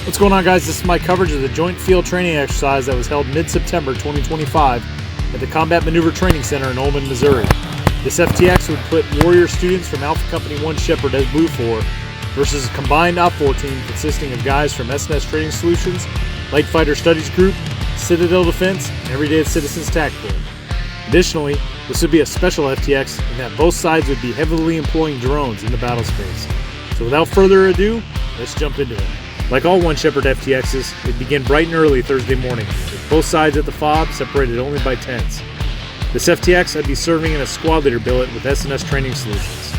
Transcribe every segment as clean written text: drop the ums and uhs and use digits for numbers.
What's going on, guys? This is my coverage of the joint field training exercise that was held mid-September 2025 at the Combat Maneuver Training Center in Ullman, Missouri. This FTX would put Warrior students from Alpha Company 1 Shepherd as Blue 4 versus a combined Op 4 team consisting of guys from S&S Training Solutions, Light Fighter Studies Group, Citadel Defense, and Everyday Citizens Tactical. Additionally, this would be a special FTX in that both sides would be heavily employing drones in the battle space. So without further ado, let's jump into it. Like all 1 Shepherd FTXs, they begin bright and early Thursday morning, with both sides at the fob separated only by tents. This FTX I'd be serving in a squad leader billet with S&S Training Solutions.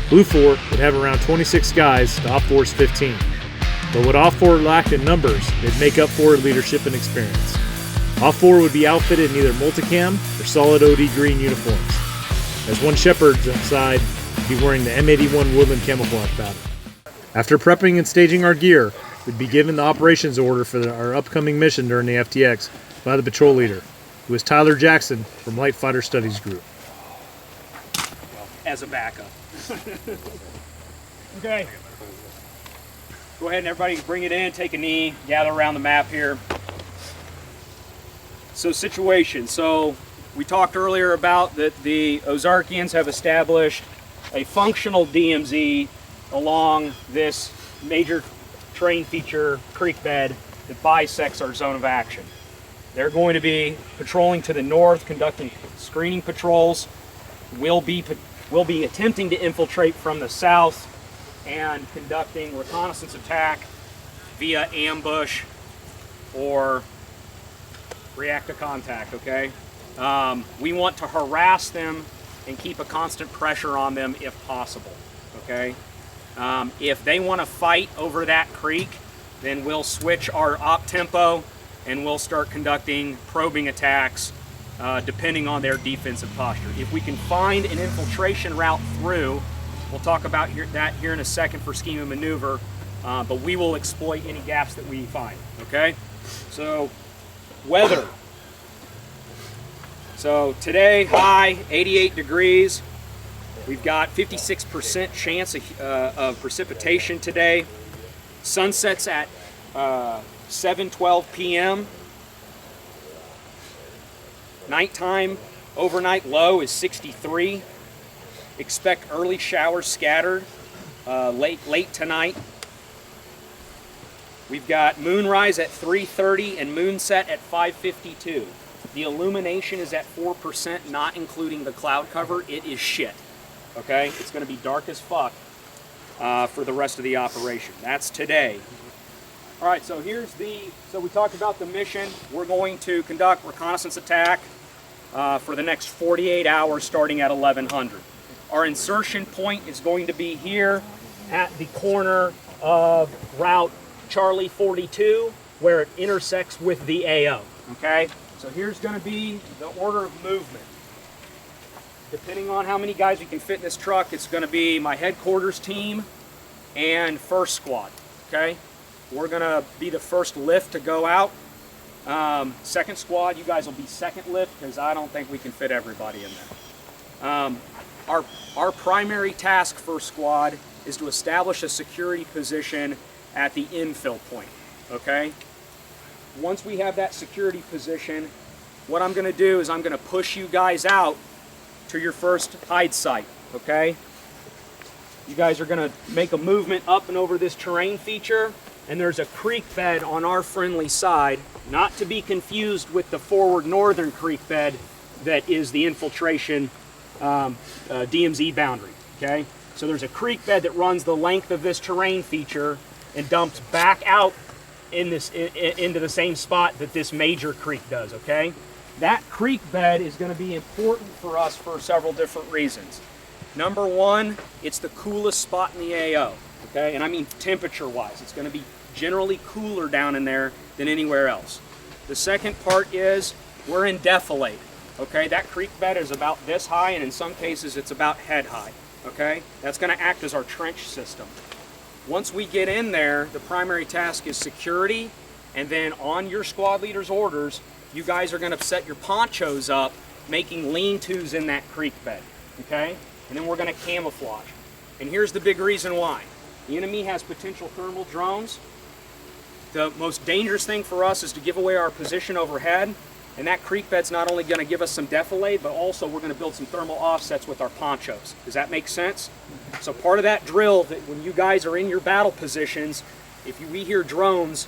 Blue 4 would have around 26 guys to Op 4's 15, but what Op 4 lacked in numbers, they'd make up for in leadership and experience. Op 4 would be outfitted in either multicam or solid OD green uniforms, as 1 Shepherd's side would be wearing the M81 Woodland camouflage pattern. After prepping and staging our gear, we'd be given the operations order for our upcoming mission during the FTX by the patrol leader, who is Tyler Jackson from Light Fighter Studies Group. As a backup. Okay. Go ahead and everybody bring it in, take a knee, gather around the map here. So situation, so we talked earlier about that the Ozarkians have established a functional DMZ along this major terrain feature creek bed that bisects our zone of action. They're going to be patrolling to the north, conducting screening patrols. We'll be attempting to infiltrate from the south and conducting reconnaissance attack via ambush or react to contact, okay? We want to harass them and keep a constant pressure on them if possible, okay? If they want to fight over that creek, then we'll switch our op tempo and we'll start conducting probing attacks depending on their defensive posture. If we can find an infiltration route through, we'll talk about that here in a second for scheme and maneuver, but we will exploit any gaps that we find, okay? So, weather. So today, high, 88 degrees. We've got 56% chance of precipitation today. Sunsets at 7:12 p.m. Nighttime, overnight low is 63. Expect early showers scattered late tonight. We've got moonrise at 3:30 and moonset at 5:52. The illumination is at 4%, not including the cloud cover. It is shit. Okay, it's going to be dark as fuck for the rest of the operation. That's today. All right, so so we talked about the mission. We're going to conduct reconnaissance attack for the next 48 hours starting at 1100. Our insertion point is going to be here at the corner of Route Charlie 42, where it intersects with the AO, okay? So here's going to be the order of movement. Depending on how many guys we can fit in this truck, it's going to be my headquarters team and first squad, okay? We're going to be the first lift to go out. Second squad, you guys will be second lift because I don't think we can fit everybody in there. Our primary task for squad is to establish a security position at the infill point, okay? Once we have that security position, what I'm going to do is I'm going to push you guys out to your first hide site, okay? You guys are going to make a movement up and over this terrain feature, and there's a creek bed on our friendly side, not to be confused with the forward northern creek bed that is the infiltration DMZ boundary, okay? So there's a creek bed that runs the length of this terrain feature and dumps back out in into the same spot that this major creek does, okay? That creek bed is going to be important for us for several different reasons. Number one, it's the coolest spot in the AO, okay? And I mean temperature-wise. It's going to be generally cooler down in there than anywhere else. The second part is we're in defilade, okay? That creek bed is about this high, and in some cases it's about head high, okay? That's going to act as our trench system. Once we get in there, the primary task is security, and then on your squad leader's orders, you guys are going to set your ponchos up, making lean-tos in that creek bed, okay? And then we're going to camouflage. And here's the big reason why. The enemy has potential thermal drones. The most dangerous thing for us is to give away our position overhead, and that creek bed's not only going to give us some defilade, but also we're going to build some thermal offsets with our ponchos. Does that make sense? So part of that drill, that when you guys are in your battle positions, if we hear drones,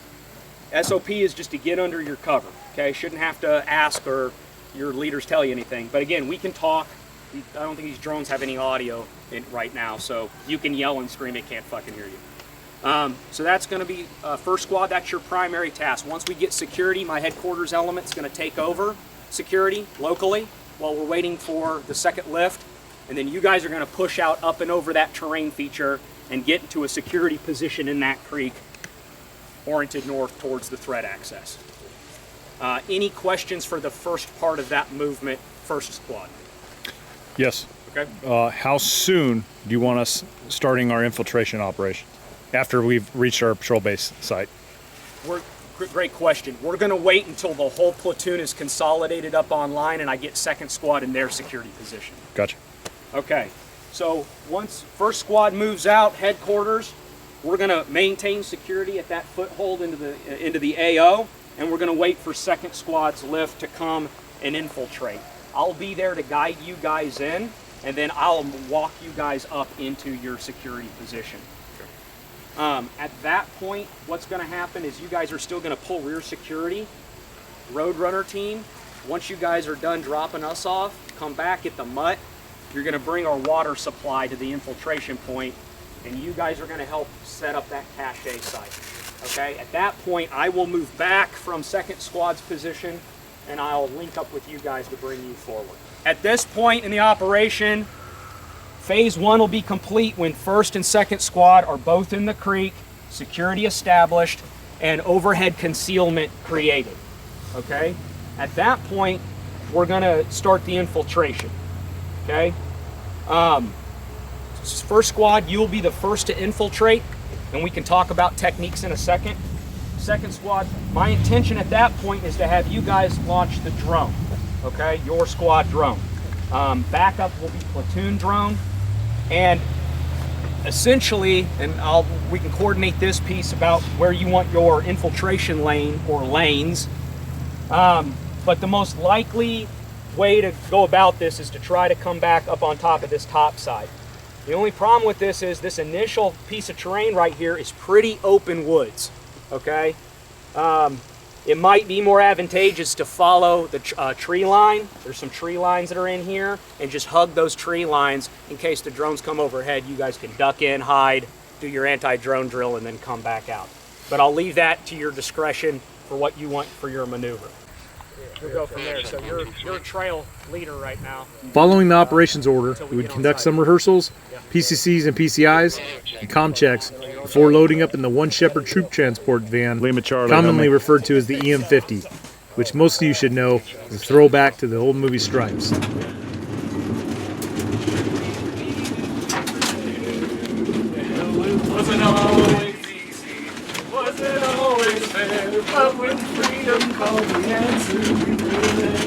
SOP is just to get under your cover, okay? Shouldn't have to ask or your leaders tell you anything. But again, we can talk. I don't think these drones have any audio right now, so you can yell and scream, it can't fucking hear you. So that's going to be first squad. That's your primary task. Once we get security, my headquarters element's going to take over security locally while we're waiting for the second lift, and then you guys are going to push out up and over that terrain feature and get into a security position in that creek, oriented north towards the threat access. Any questions for the first part of that movement, first squad? Yes. Okay. How soon do you want us starting our infiltration operation after we've reached our patrol base site? Great question. We're going to wait until the whole platoon is consolidated up online and I get second squad in their security position. Gotcha. Okay. So once first squad moves out, headquarters, we're going to maintain security at that foothold into the AO, and we're going to wait for second squad's lift to come and infiltrate. I'll be there to guide you guys in, and then I'll walk you guys up into your security position. At that point, what's going to happen is you guys are still going to pull rear security. Roadrunner team, once you guys are done dropping us off, come back at the mutt. You're going to bring our water supply to the infiltration point, and you guys are going to help set up that cache site. Okay, at that point, I will move back from second squad's position, and I'll link up with you guys to bring you forward. At this point in the operation, phase one will be complete when first and second squad are both in the creek, security established, and overhead concealment created. Okay, at that point, we're going to start the infiltration. Okay, first squad, you'll be the first to infiltrate, and we can talk about techniques in a second. Second squad, my intention at that point is to have you guys launch the drone, okay, your squad drone. Backup will be platoon drone, and essentially, and we can coordinate this piece about where you want your infiltration lane or lanes, but the most likely way to go about this is to try to come back up on top of this top side. The only problem with this is this initial piece of terrain right here is pretty open woods, okay? It might be more advantageous to follow the tree line. There's some tree lines that are in here, and just hug those tree lines in case the drones come overhead. You guys can duck in, hide, do your anti-drone drill, and then come back out. But I'll leave that to your discretion for what you want for your maneuver. We'll go from there. So you're a trail leader right now. Following the operations order, we would conduct some rehearsals, PCCs and PCIs, and comm checks before loading up in the One Shepherd troop transport van, commonly referred to as the EM50, which most of you should know is a throwback to the old movie Stripes. Wasn't always easy, wasn't always fair, but when freedom called the answer, we were there.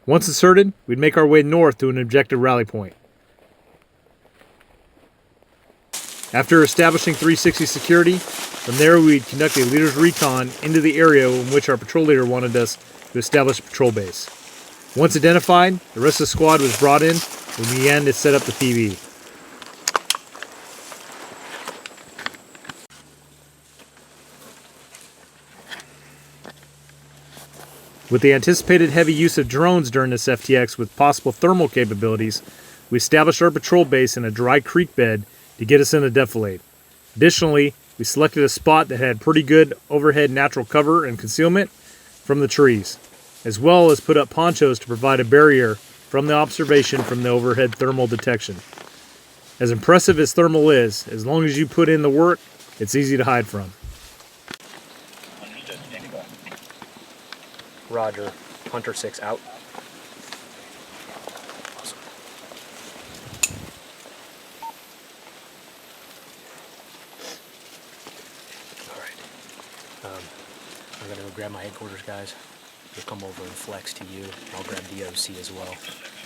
Once inserted, we'd make our way north to an objective rally point. After establishing 360 security, from there we'd conduct a leader's recon into the area in which our patrol leader wanted us to establish a patrol base. Once identified, the rest of the squad was brought in and we began to set up the PB. With the anticipated heavy use of drones during this FTX with possible thermal capabilities, we established our patrol base in a dry creek bed to get us in a defilade. Additionally, We selected a spot that had pretty good overhead natural cover and concealment from the trees, as well as put up ponchos to provide a barrier from the observation from the overhead thermal detection. As impressive as thermal is, as long as you put in the work, it's easy to hide from. Roger. Hunter 6 out. Alright. I'm going to go grab my headquarters guys. We'll come over and flex to you. I'll grab DOC as well.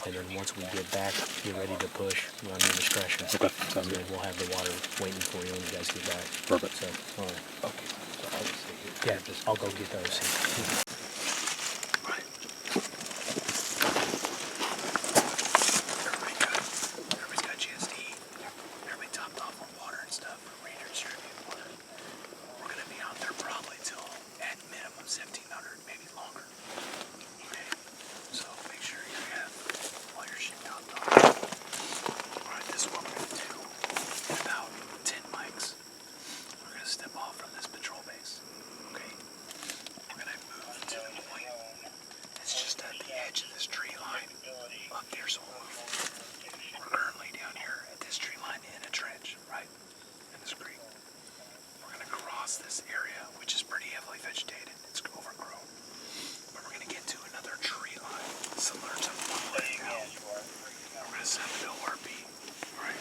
And then once we get back, you're ready to push. Run your discretion. Okay, sounds And then good. we'll have the water waiting for you when you guys get back. Perfect. So, alright. Okay, so I'll just stay here. Yeah, I'll go get those. Right. Everybody good? Everybody's got GSD. Everybody topped off on water and stuff. Ranger distributed water. We're gonna be out there probably till at minimum 1700, maybe longer. Okay. So make sure you have all your shit topped off. Alright, this is what we're gonna do. In about 10 mics, we're gonna step off from this patrol base. Okay. We're gonna move to the point. It's just at the edge of this tree line. Up there, so we'll move. We're currently down here at this tree line in a trench, right? In this creek. We're gonna cross this area, which is pretty heavily vegetated. It's overgrown. But we're gonna get to another tree line, similar to the one laying out. We're gonna set an ORB, right?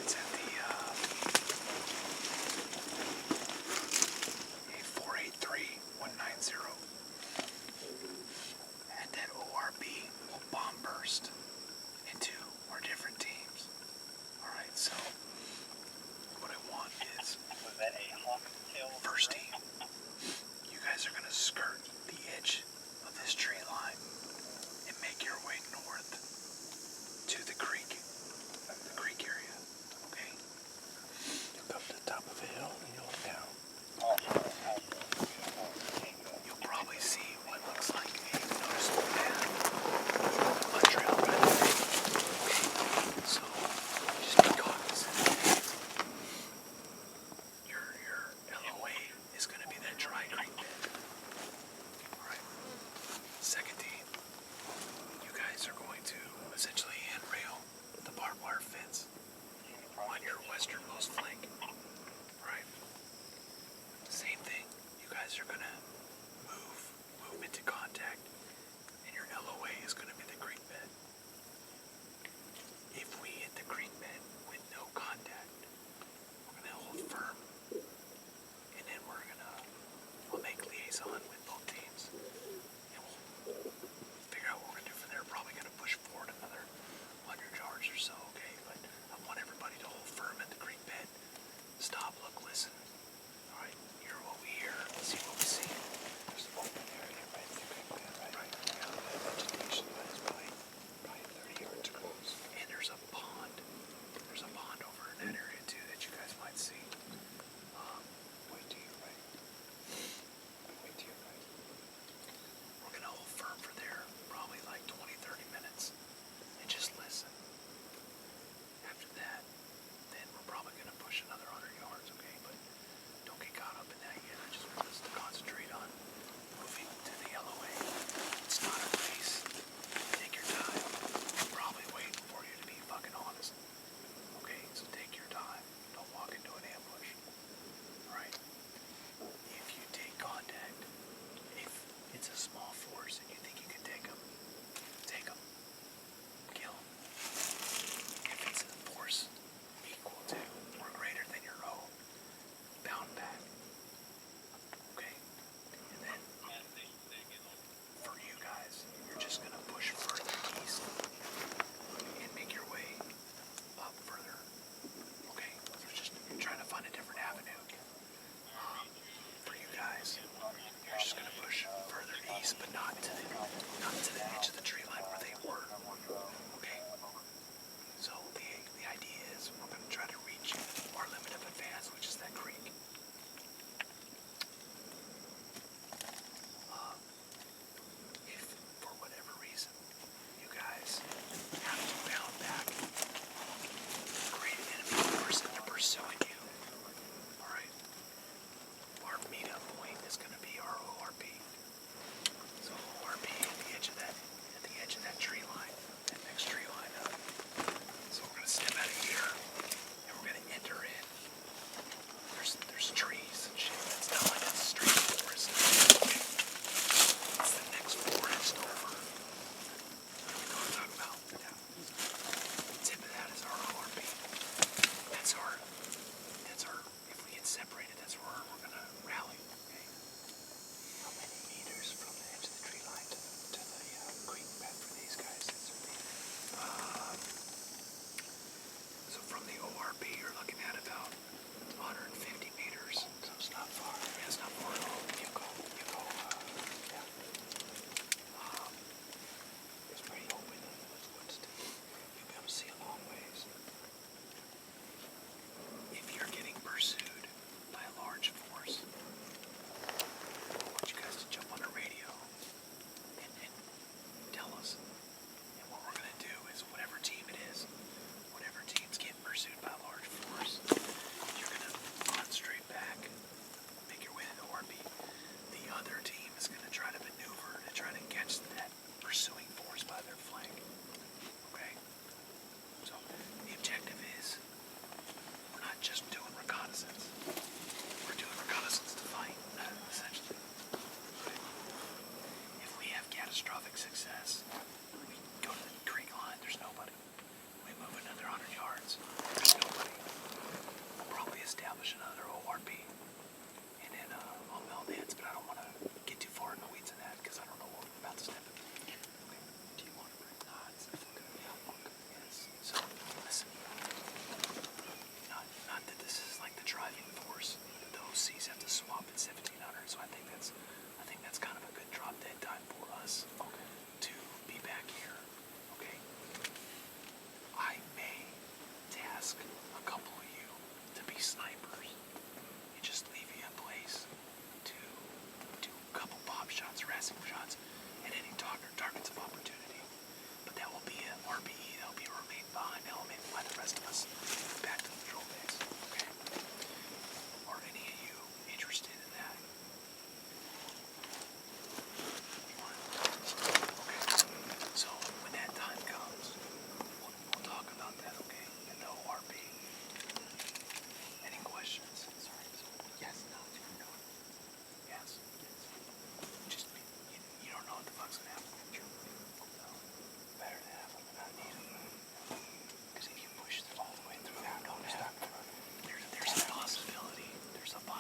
It's at the 483-190. And that ORB will bomb burst into our different teams. Alright, so what I want is first team. You guys are gonna skirt the edge of this tree line and make your way north to the creek area. Okay? You'll come to the top of a hill and you'll look down. You'll probably see what looks like a noticeable path. A trail right there. So just be cognizant. Your LOA is going to be that dry creek bed. Alright. Second team. You guys are going to essentially handrail the barbed wire fence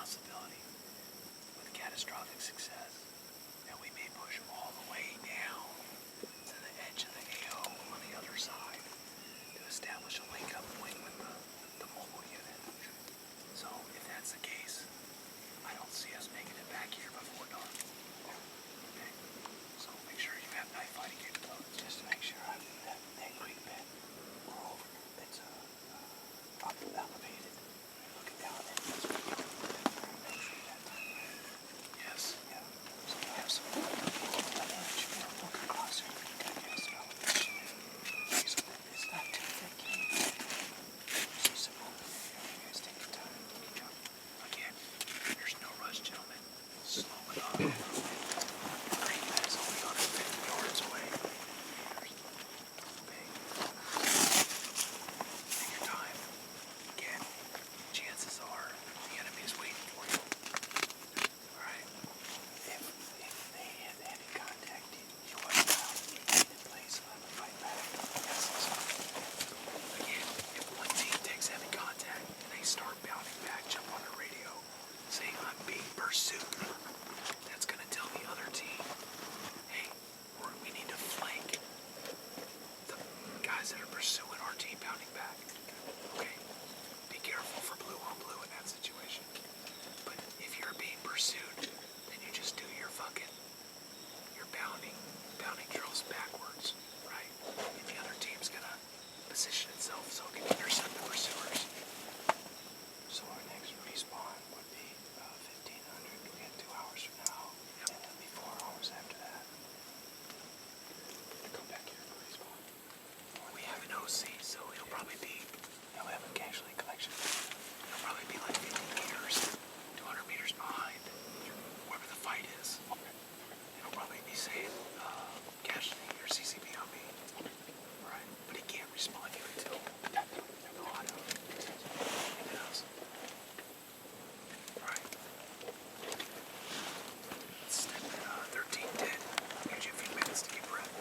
possibility with catastrophic success, and we may push all the way down to the edge of the AO on the other side to establish a link-up point with the mobile unit. So if that's the case, I don't see us making it back here before dark. Okay? So make sure you have night fighting capabilities. Just to make sure that creek bed, we're over. It's up elevated. Looking down at it. Yes. Yeah. So you have some damage. We're looking across here. You gotta give us some elevation. So it's not too thick. So simple. You guys take your time. Again, there's no rush, gentlemen. Slow it up. Creek bed is only 150 yards away. Take your time. Again, chances are the enemy is waiting for you. Alright? If they had heavy contact, you wouldn't have in place on the fight back. Again, if one team takes heavy contact and they start bounding back, jump on the radio, say I'm being pursued, that's going to tell the other team, hey, we need to flank the guys that are pursuing our team bounding back. Okay? Be careful for blue on blue in that situation. But if you're being pursued, then you just do your bounding drills backwards, right? And the other team's gonna position itself so it can intercept the pursuers. So our next respawn would be 1500. We get 2 hours from now, and it'll be 4 hours after that. Come back here for respawn. We have an OC, so it'll probably be, we have a casualty collection. It'll probably be like 50 meters, 200 meters behind wherever the fight is. It'll probably be saying casualty or CCP on me. Right? But he can't respond to you until the auto. It does. Right. Let's step at 1310. Gives you a few minutes to get breath.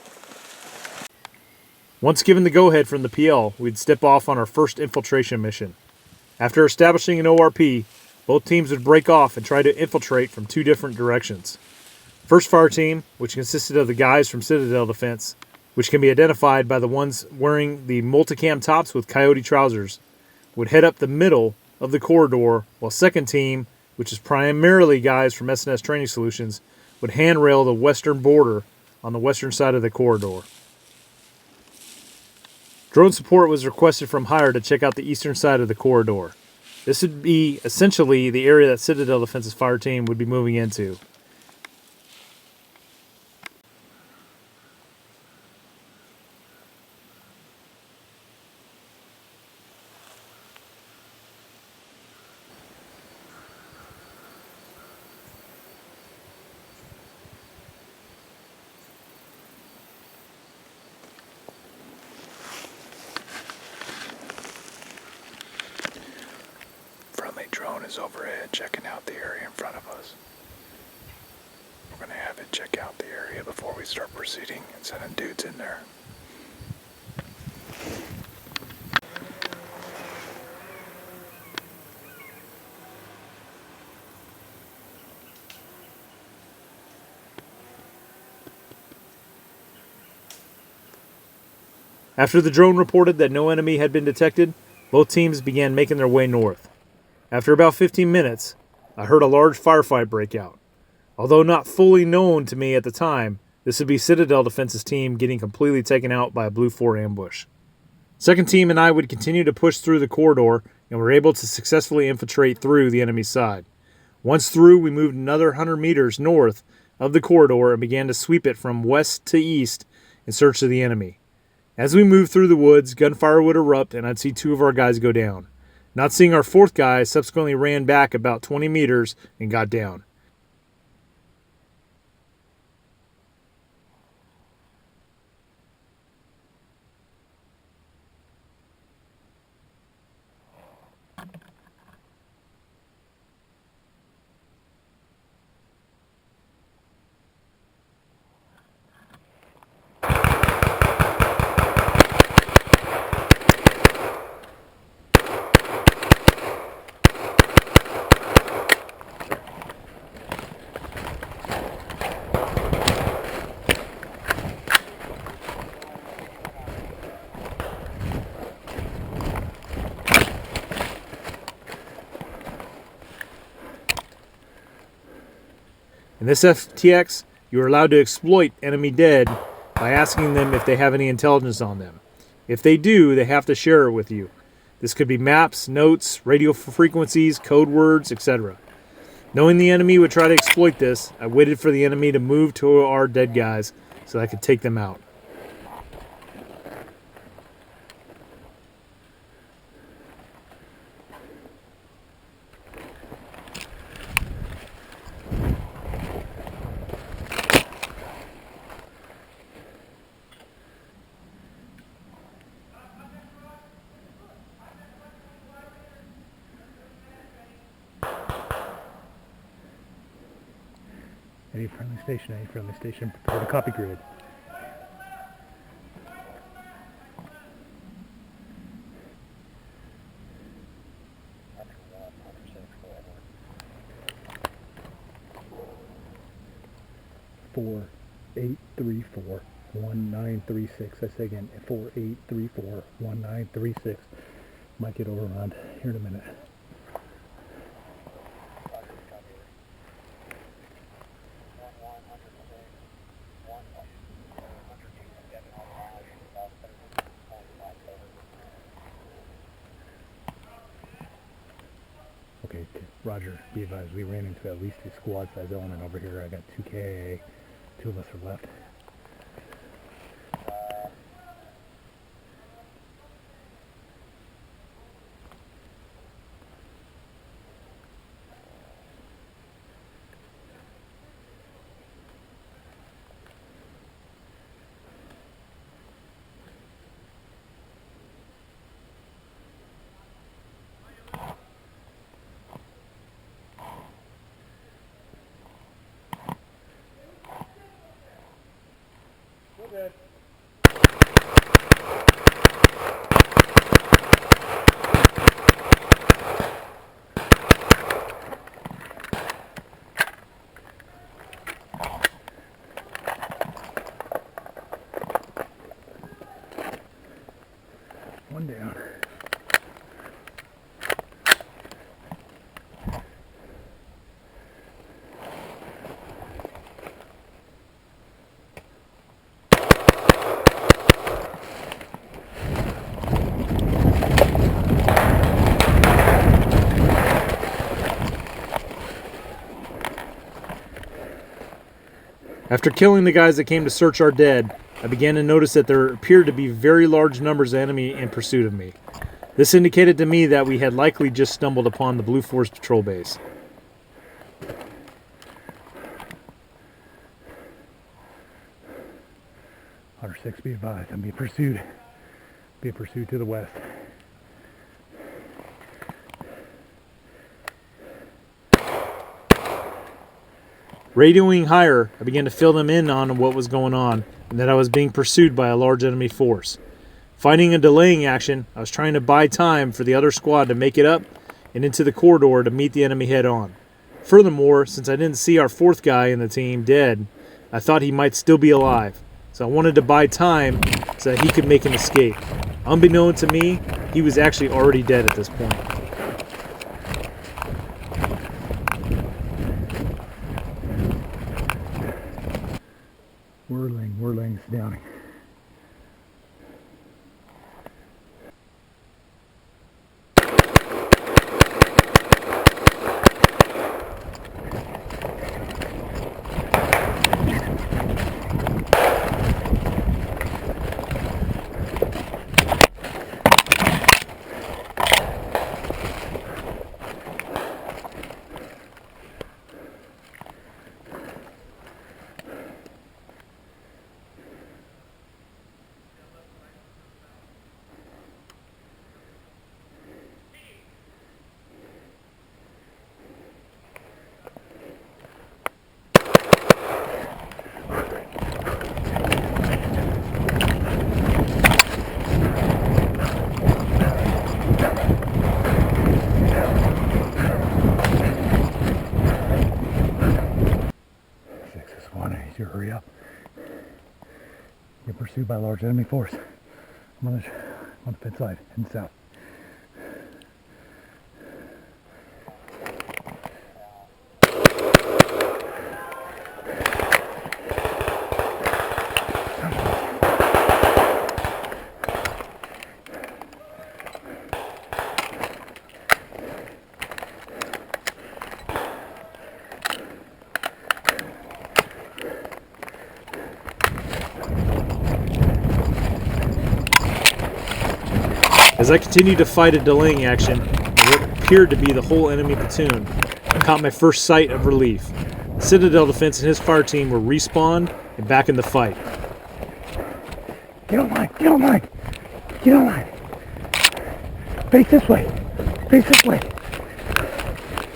Once given the go-ahead from the PL, we'd step off on our first infiltration mission. After establishing an ORP, both teams would break off and try to infiltrate from 2 different directions. First fire team, which consisted of the guys from Citadel Defense, which can be identified by the ones wearing the multicam tops with coyote trousers, would head up the middle of the corridor, while second team, which is primarily guys from S&S Training Solutions, would handrail the western border on the western side of the corridor. Drone support was requested from Hire to check out the eastern side of the corridor. This would be essentially the area that Citadel Defense's fire team would be moving into. Friendly drone is overhead checking out the area in front of us. We're going to have it check out the area before we start proceeding and sending dudes in there. After the drone reported that no enemy had been detected, both teams began making their way north. After about 15 minutes, I heard a large firefight break out. Although not fully known to me at the time, this would be Citadel Defense's team getting completely taken out by a Blue 4 ambush. Second team and I would continue to push through the corridor and were able to successfully infiltrate through the enemy's side. Once through, we moved another 100 meters north of the corridor and began to sweep it from west to east in search of the enemy. As we moved through the woods, gunfire would erupt and I'd see 2 of our guys go down. Not seeing our 4th guy, subsequently ran back about 20 meters and got down. In this FTX, you are allowed to exploit enemy dead by asking them if they have any intelligence on them. If they do, they have to share it with you. This could be maps, notes, radio frequencies, code words, etc. Knowing the enemy would try to exploit this, I waited for the enemy to move to our dead guys so I could take them out. Any friendly station, prepare to copy grid. Four, 834, 1936. I say again, 4834, 1936. Might get overrun here in a minute. Okay, Roger, be advised, we ran into at least a squad size element over here. I got 2 KAA, 2 of us are left. One down. After killing the guys that came to search our dead, I began to notice that there appeared to be very large numbers of enemy in pursuit of me. This indicated to me that we had likely just stumbled upon the Blue Force patrol base. Hunter 6, be advised, I'm being pursued. Being pursued to the west. Radioing higher, I began to fill them in on what was going on, and that I was being pursued by a large enemy force. Finding a delaying action, I was trying to buy time for the other squad to make it up and into the corridor to meet the enemy head on. Furthermore, since I didn't see our 4th guy in the team dead, I thought he might still be alive, so I wanted to buy time so that he could make an escape. Unbeknown to me, he was actually already dead at this point. Whirling's downing. Hurry up. You're pursued by a large enemy force. I'm on the pit side, heading south. As I continued to fight a delaying action, and what appeared to be the whole enemy platoon, I caught my first sight of relief. Citadel Defense and his fire team were respawned and back in the fight. Get online, get online, get online. Face this way, face this way.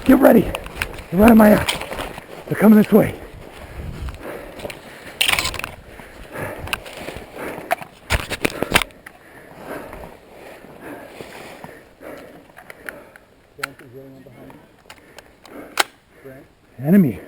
Get ready. They're running my ass. They're coming this way. Enemy.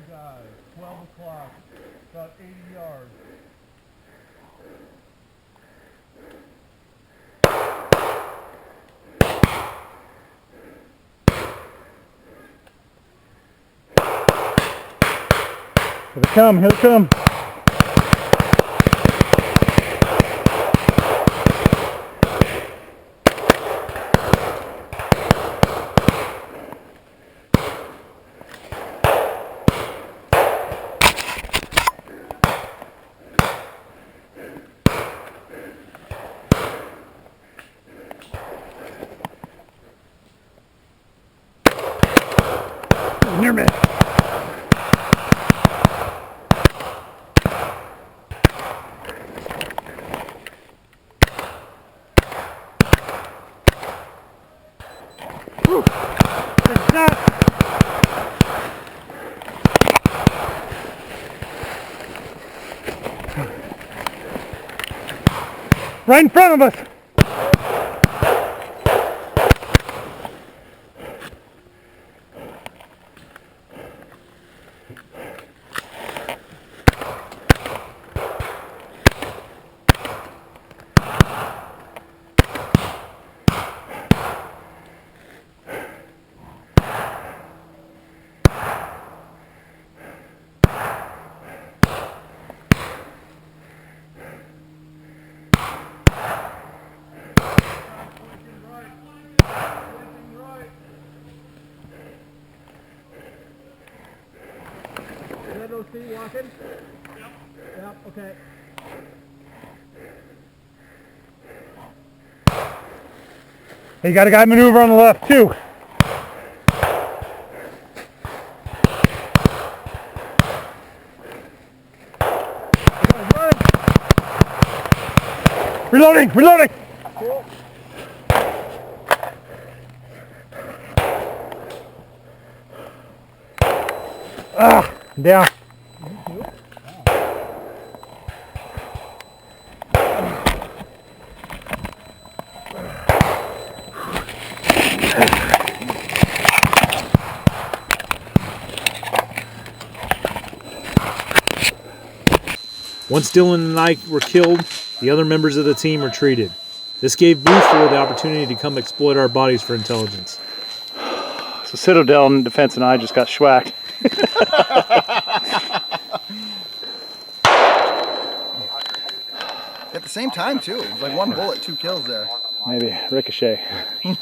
Guys, 12 o'clock, about 80 yards. Here they come, here they come. Near me. Right in front of us. See walking? Yep, okay. Hey, you got a guy maneuver on the left too. Reloading, reloading. Cool. Down. Once Dylan and I were killed, the other members of the team retreated. This gave Blue 4 the opportunity to come exploit our bodies for intelligence. So Citadel and Defense and I just got schwacked. At the same time, too. It was like one bullet, 2 kills there. Maybe ricochet. Let's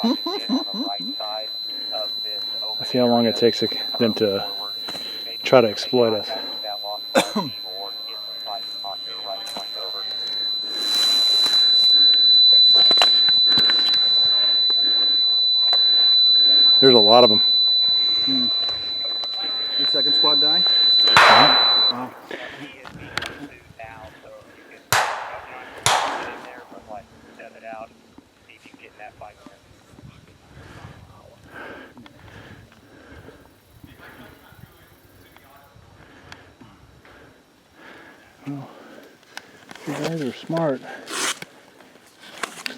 see how long it takes them to try to exploit us. There's a lot of them. The second squad die? Wow. Well, you guys are smart.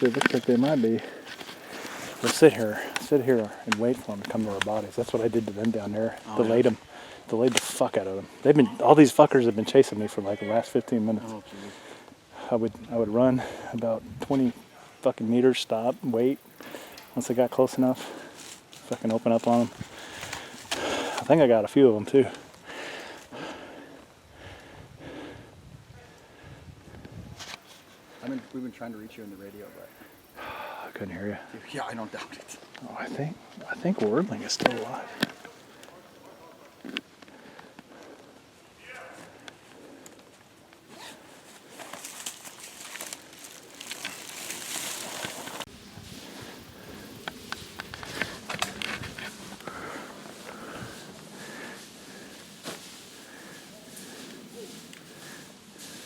honestly, it looks like they might be. We'll sit here and wait for them to come to our bodies. That's what I did to them down there. Delayed them. Delayed the fuck out of them. All these fuckers have been chasing me for like the last 15 minutes. I would run about 20 fucking meters, stop, wait. Once I got close enough, fucking open up on them. I think I got a few of them too. We've been trying to reach you on the radio, but I couldn't hear you. yeah, I don't doubt it. Oh, I think Wordling is still alive.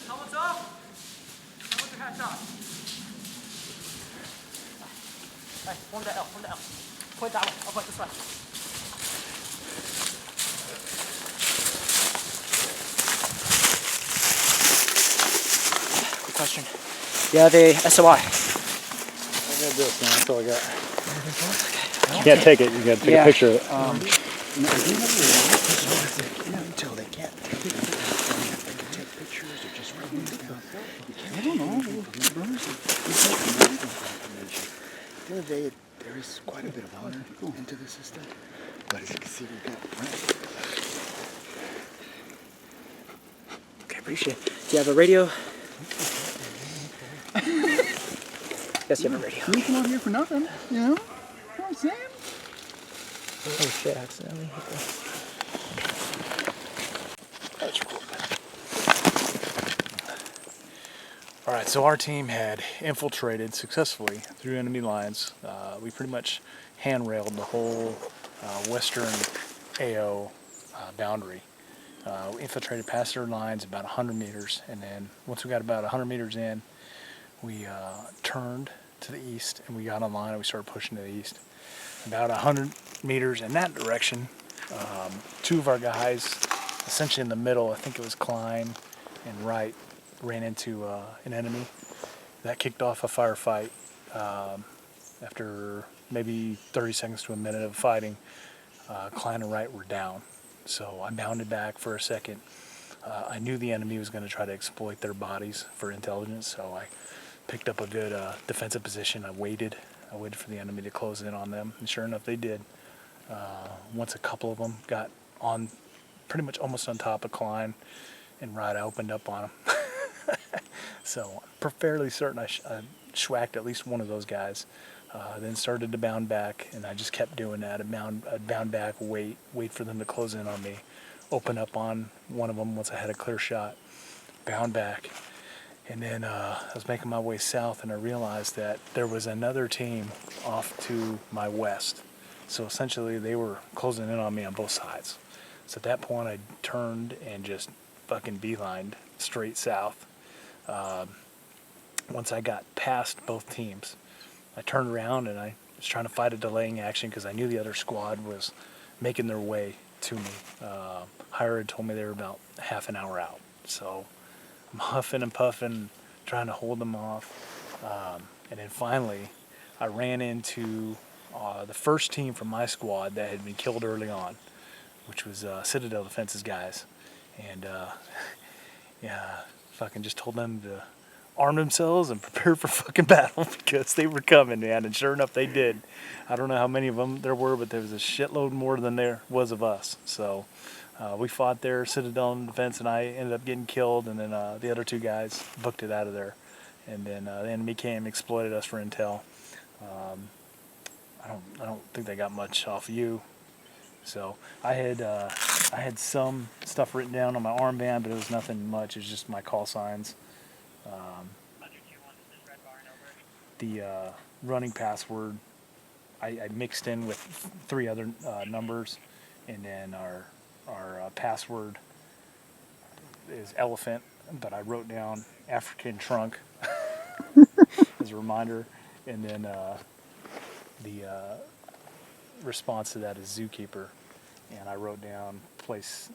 Helmet's up. Put your hats on. Hey, point that L. Point that way. I'll point this way. Quick question. Yeah, the SOI. I got this, man. That's all I got. You can't take it. You got to take a picture of it. Until they can't take it. They can take pictures or just run into them. I don't know. The other day, there is quite a bit of water into the system. But as you can see, we've got Okay, appreciate it. Do you have a radio? Yes, you have a radio. You come out here for nothing, you know? You know what I'm saying? Oh shit, accidentally hit That's cool. All right, so our team had infiltrated successfully through enemy lines. We pretty much hand-railed the whole western AO boundary. We infiltrated past their lines about 100 meters, and then once we got about 100 meters in, we turned to the east, and we got online, and we started pushing to the east. About 100 meters in that direction, two of our guys, essentially in the middle, I think it was Klein and Wright, ran into an enemy. That kicked off a firefight. After maybe 30 seconds to a minute of fighting, Klein and Wright were down. So I bounded back for a second. I knew the enemy was going to try to exploit their bodies for intelligence, so I picked up a good defensive position. I waited for the enemy to close in on them, and sure enough, they did. Once a couple of them got on, pretty much almost on top of Klein and Wright, I opened up on them. So I'm fairly certain I schwacked at least one of those guys. Then started to bound back, and I just kept doing that. I'd bound back, wait for them to close in on me, open up on one of them once I had a clear shot, bound back. And then I was making my way south, and I realized that there was another team off to my west. So essentially they were closing in on me on both sides. So at that point I turned and just fucking beelined straight south. Once I got past both teams, I turned around and I was trying to fight a delaying action because I knew the other squad was making their way to me. Hire had told me they were about half an hour out. So I'm huffing and puffing, trying to hold them off. And then finally, I ran into the first team from my squad that had been killed early on, which was Citadel Defense's guys. And yeah, fucking just told them to arm themselves and prepare for fucking battle because they were coming, man. And sure enough, they did. I don't know how many of them there were, but there was a shitload more than there was of us. So we fought there, Citadel Defense, and I ended up getting killed. And then the other two guys booked it out of there. And then the enemy came, exploited us for intel. I don't think they got much off of you. So I had some stuff written down on my armband, but it was nothing much. It was just my call signs. The running password I mixed in with 3 other numbers, and then our password is elephant, but I wrote down African trunk as a reminder, and then the response to that is zookeeper, and I wrote down place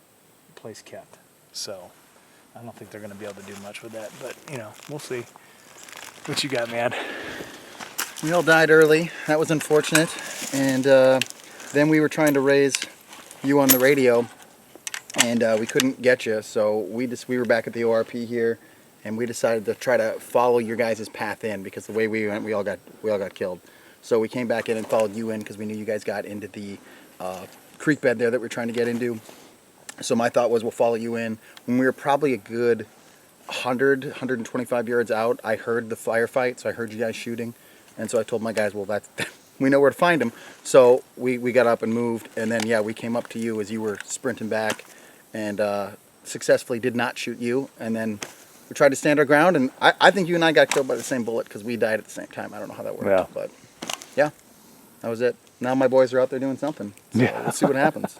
kept. So I don't think they're going to be able to do much with that, but you know, we'll see. What you got, man? We all died early. That was unfortunate. And then we were trying to raise you on the radio, and we couldn't get you. So we were back at the ORP here, and we decided to try to follow your guys' path in, because the way we went, we all got killed. So we came back in and followed you in because we knew you guys got into the creek bed there that we're trying to get into. So my thought was we'll follow you in. When we were probably a good 125 yards out, I heard the firefight, so I heard you guys shooting. And so I told my guys, well, we know where to find him. So we got up and moved, and then, yeah, we came up to you as you were sprinting back, and successfully did not shoot you. And then we tried to stand our ground, and I think you and I got killed by the same bullet because we died at the same time. I don't know how that worked, Yeah. but yeah, that was it. Now my boys are out there doing something. So Yeah. let's see what happens.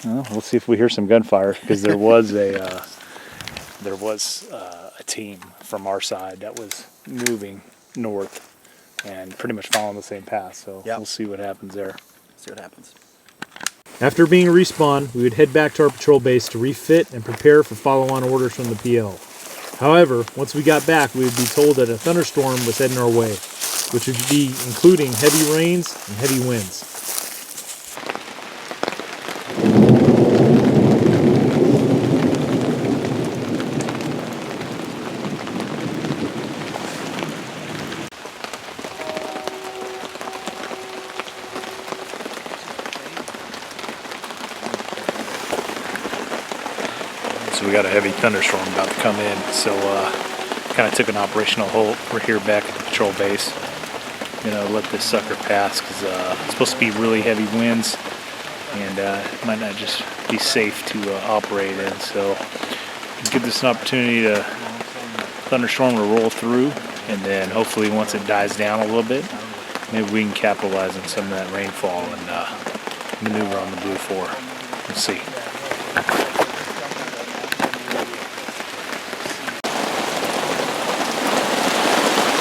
Well, we'll see if we hear some gunfire, because there was a team from our side that was moving north and pretty much following the same path. So Yep. we'll see what happens there. See what happens. After being respawned, we would head back to our patrol base to refit and prepare for follow-on orders from the PL. However, once we got back, we would be told that a thunderstorm was heading our way, which would be including heavy rains and heavy winds. So we got a heavy thunderstorm about to come in, so kind of took an operational halt. We're here back at the patrol base. Let this sucker pass, because it's supposed to be really heavy winds, and it might not just be safe to operate in. So give this an opportunity to thunderstorm to roll through, and then hopefully once it dies down a little bit, maybe we can capitalize on some of that rainfall and maneuver on the Blue 4. Let's see.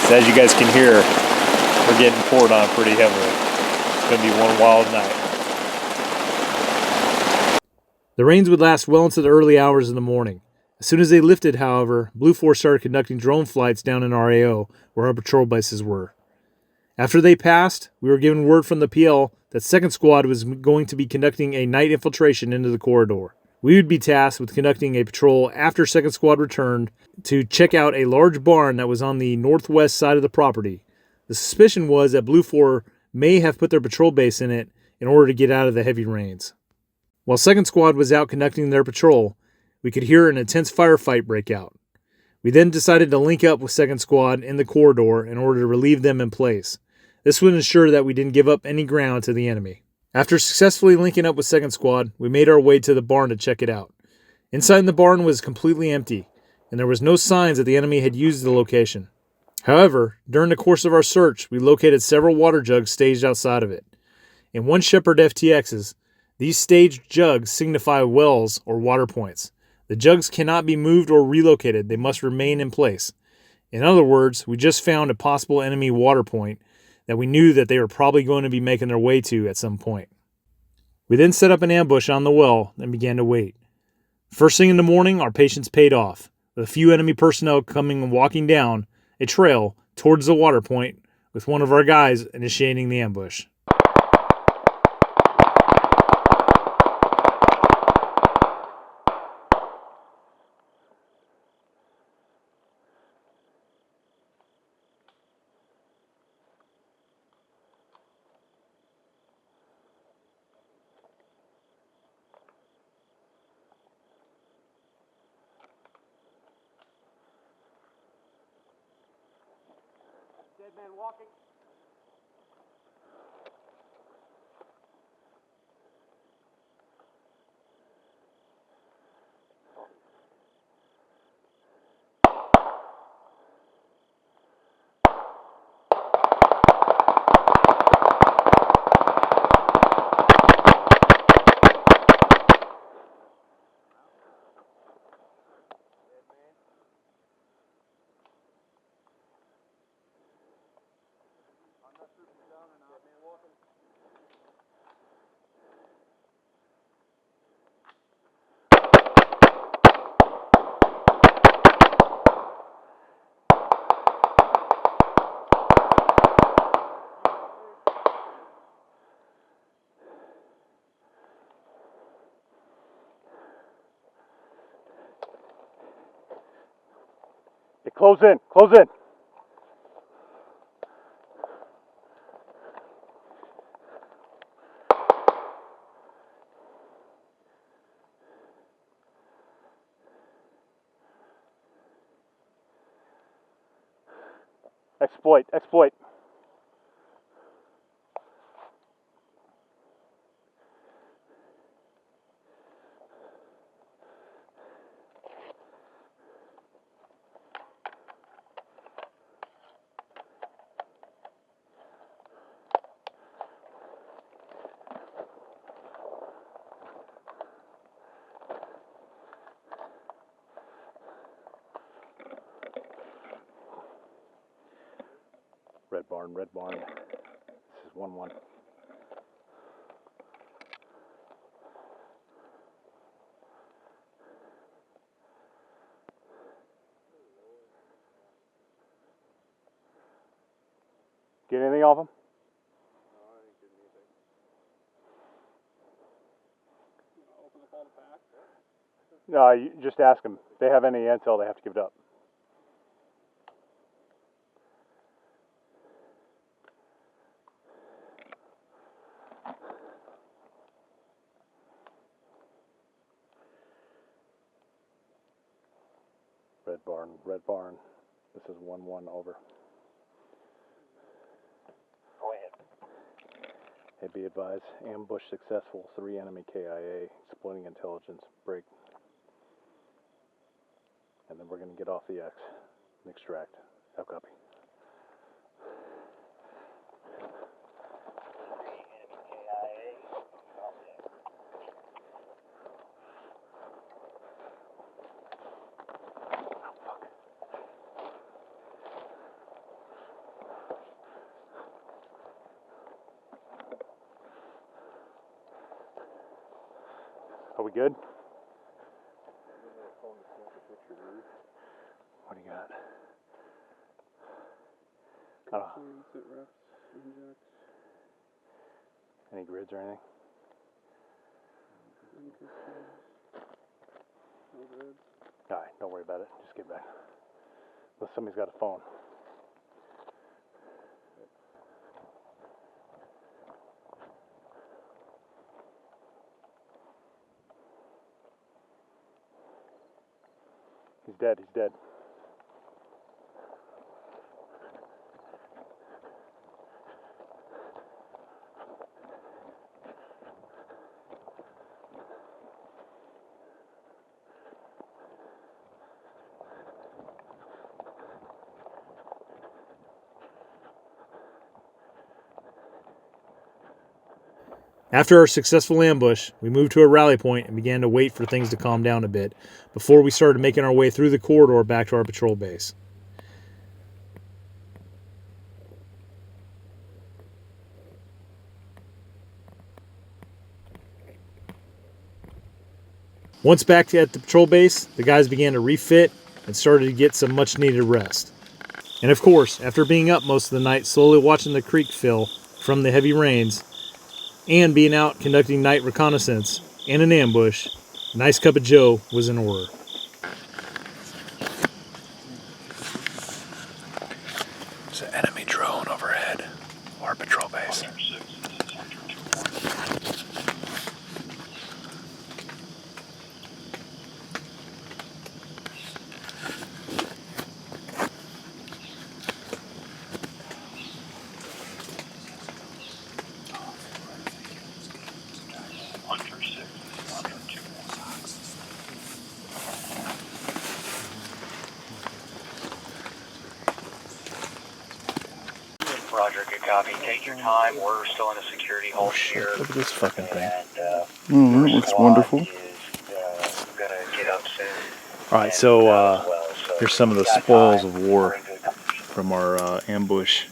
So as you guys can hear, we're getting poured on pretty heavily. It's going to be one wild night. The rains would last well into the early hours of the morning. As soon as they lifted, however, Blue 4 started conducting drone flights down in our AO, where our patrol bases were. After they passed, we were given word from the PL that 2nd Squad was going to be conducting a night infiltration into the corridor. We would be tasked with conducting a patrol after 2nd Squad returned to check out a large barn that was on the northwest side of the property. The suspicion was that Blue 4 may have put their patrol base in it in order to get out of the heavy rains. While 2nd Squad was out conducting their patrol, we could hear an intense firefight break out. We then decided to link up with 2nd Squad in the corridor in order to relieve them in place. This would ensure that we didn't give up any ground to the enemy. After successfully linking up with 2nd Squad, we made our way to the barn to check it out. Inside the barn was completely empty, and there was no signs that the enemy had used the location. However, during the course of our search, we located several water jugs staged outside of it. In one Shepherd FTXs, these staged jugs signify wells or water points. The jugs cannot be moved or relocated, they must remain in place. In other words, we just found a possible enemy water point that we knew that they were probably going to be making their way to at some point. We then set up an ambush on the well and began to wait. First thing in the morning, our patience paid off, with a few enemy personnel coming and walking down a trail towards the water point, with one of our guys initiating the ambush. close in, close in. Exploit, exploit. Red barn, red barn. This is 1-1. Get anything off them? No, you just ask them. If they have any intel, they have to give it up. Red barn, red barn. This is 1-1 over. Go ahead. Hey, be advised, ambush successful, 3 enemy KIA, exploiting intelligence, break. And then we're going to get off the X and extract. How copy? Are we good? What do you got? I don't know. Any grids or anything? Alright, don't worry about it. Just get back. Unless somebody's got a phone. He's dead, he's dead. After our successful ambush, we moved to a rally point and began to wait for things to calm down a bit before we started making our way through the corridor back to our patrol base. Once back at the patrol base, the guys began to refit and started to get some much needed rest. And of course, after being up most of the night slowly watching the creek fill from the heavy rains, and being out conducting night reconnaissance and an ambush, a nice cup of joe was in order. There's an enemy drone overhead, our patrol base. Roger, good copy. Take your time. We're still in a security hold here. Look at this fucking thing. That looks wonderful. Gonna get up soon. Alright, so here's some of the spoils of war from our ambush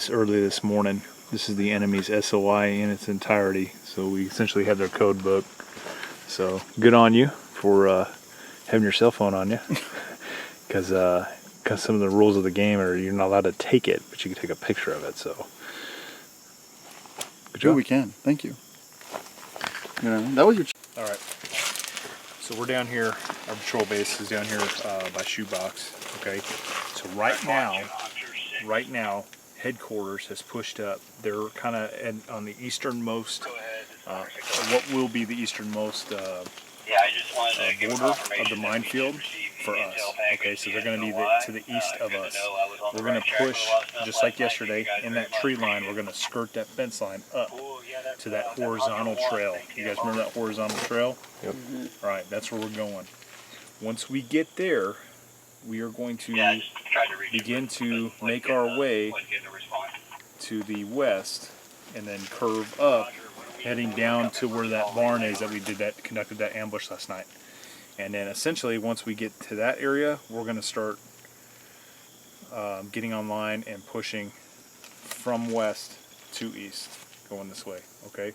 early this morning. This is the enemy's SOI in its entirety. So we essentially have their code book. So good on you for having your cell phone on you. Because some of the rules of the game are you're not allowed to take it, but you can take a picture of it. So good job. We can. Thank you. That was your. All right. So we're down here, our patrol base is down here by Shoebox, okay? So right now, headquarters has pushed up. They're kind of on the easternmost, what will be the easternmost border of the minefield for us. Okay, so they're going to be to the east of us. We're going to push, just like yesterday, in that tree line, we're going to skirt that fence line up to that horizontal trail. You guys remember that horizontal trail? Yep. All right, that's where we're going. Once we get there, we are going to begin to make our way to the west and then curve up, heading down to where that barn is that we conducted that ambush last night. And then essentially, once we get to that area, we're going to start getting online and pushing from west to east, going this way, okay?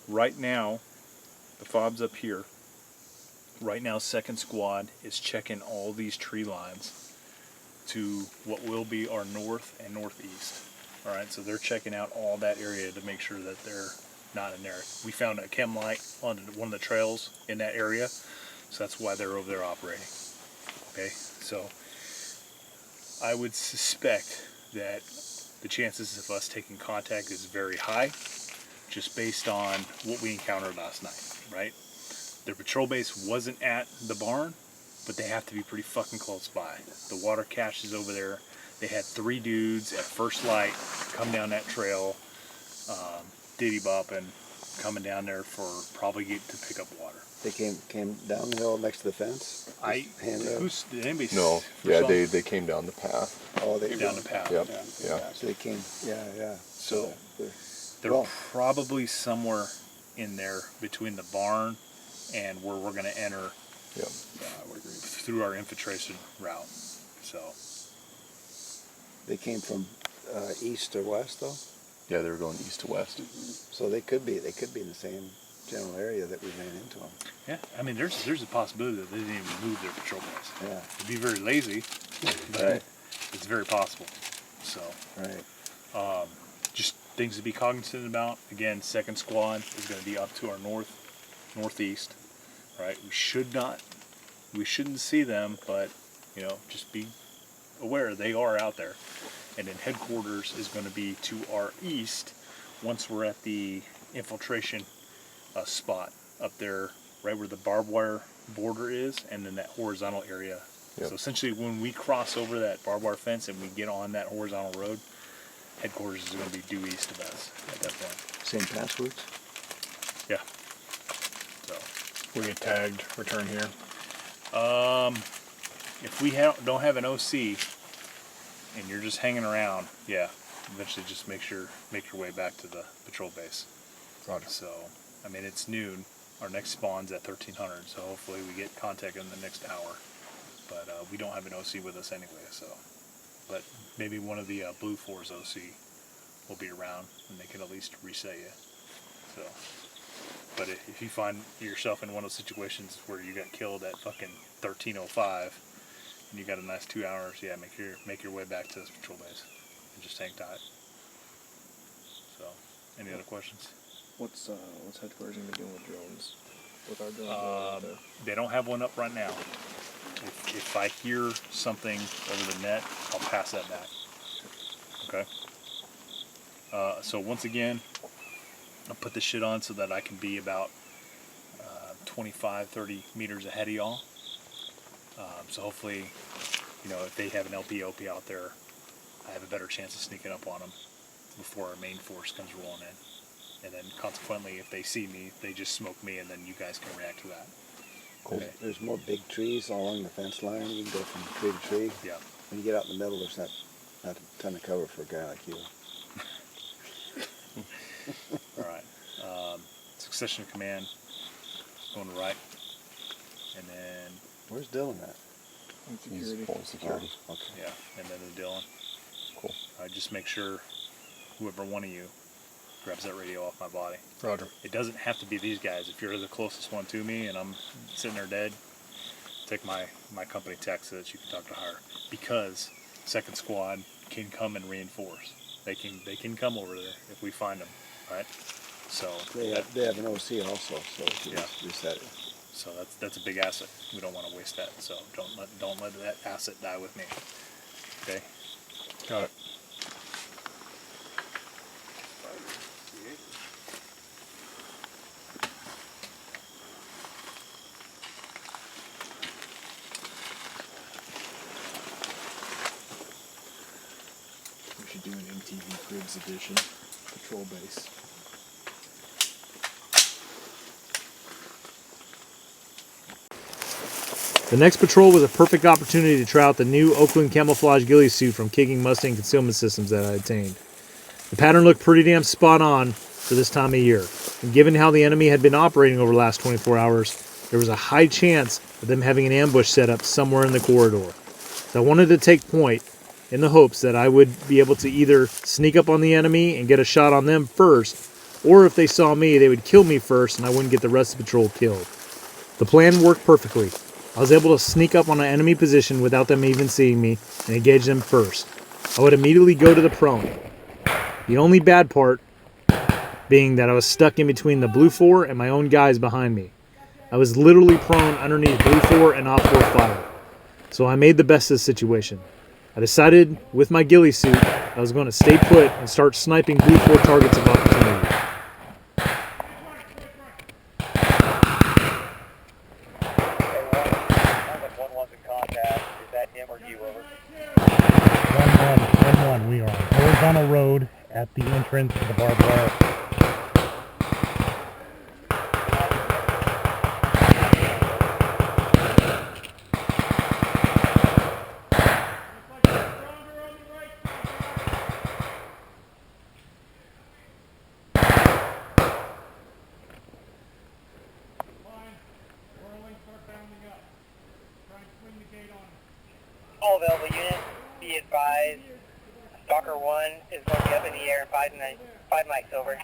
Right now, the fob's up here. Right now, second squad is checking all these tree lines to what will be our north and northeast. All right, so they're checking out all that area to make sure that they're not in there. We found a chem light on one of the trails in that area, so that's why they're over there operating. Okay, so I would suspect that the chances of us taking contact is very high, just based on what we encountered last night, right? Their patrol base wasn't at the barn, but they have to be pretty fucking close by. The water cache is over there. They had 3 dudes at first light come down that trail, diddy bopping, coming down there for probably to pick up water. They came down the hill next to the fence? Did anybody No, yeah, they came down the path. Oh, they down the path. Yep, yeah. So they came, yeah. So they're probably somewhere in there between the barn and where we're going to enter through our infiltration route. So they came from east to west, though. Yeah, they were going east to west. So they could be in the same general area that we ran into them. yeah, I mean, there's a possibility that they didn't even move their patrol base. Yeah. It'd be very lazy, but Right. it's very possible. So Right. just things to be cognizant about. Again, second squad is going to be up to our northeast. Right, we shouldn't see them, but just be aware they are out there. And then headquarters is going to be to our east once we're at the infiltration spot up there, right where the barbed wire border is, and then that horizontal area. Yep. So essentially, when we cross over that barbed wire fence and we get on that horizontal road, headquarters is going to be due east of us at that point. Same passwords? Yeah. So We get tagged, return here. if we don't have an OC and you're just hanging around, eventually just make your way back to the patrol base. Roger. So, I mean, it's noon. Our next spawn's at 1300, so hopefully we get contact in the next hour. But we don't have an OC with us anyway, so. But maybe one of the Blue 4's OC will be around, and they can at least reset you. So, but if you find yourself in one of those situations where you got killed at fucking 1305, and you got a nice 2 hours, make your way back to this patrol base, and just hang tight. So, any other questions? What's headquarters gonna be doing with drones? With our drones out there? They don't have one up right now. If I hear something over the net, I'll pass that back. Okay? So once again, I'll put this shit on so that I can be about 25, 30 meters ahead of y'all. So hopefully, if they have an LP/OP out there, I have a better chance of sneaking up on them before our main force comes rolling in. And then consequently, if they see me, they just smoke me, and then you guys can react to that. Cool. There's more big trees all along the fence line. You can go from tree to tree. Yeah. When you get out in the middle, there's not a ton of cover for a guy like you. All right. Succession of command, going right. And then, Where's Dylan at? He's pulling security. Oh, okay. yeah, and then the Dylan. Cool. Just make sure whoever one of you grabs that radio off my body. Roger. It doesn't have to be these guys. If you're the closest one to me and I'm sitting there dead, take my company text so that you can talk to her. Because second squad can come and reinforce. They can come over there if we find them, right? So They have an OC also, so you Yeah. just reset it. So that's a big asset. We don't want to waste that. So don't let that asset die with me. Okay. Got it. We should do an MTV Cribs edition. Patrol base. The next patrol was a perfect opportunity to try out the new Oakland camouflage ghillie suit from King Mustang Concealment Systems that I obtained. The pattern looked pretty damn spot on for this time of year, and given how the enemy had been operating over the last 24 hours, there was a high chance of them having an ambush set up somewhere in the corridor. So I wanted to take point in the hopes that I would be able to either sneak up on the enemy and get a shot on them first, or if they saw me, they would kill me first and I wouldn't get the rest of the patrol killed. The plan worked perfectly. I was able to sneak up on an enemy position without them even seeing me and engage them first. I would immediately go to the prone. The only bad part being that I was stuck in between the Blue 4 and my own guys behind me. I was literally prone underneath Blue 4 and Op 4 fire. So I made the best of the situation. I decided with my ghillie suit I was going to stay put and start sniping Blue 4 targets of opportunity. One. We are on horizontal road at the entrance to the barbed wire. All available units, be advised, Stalker 1 is going to be up in the air in 5 mics over.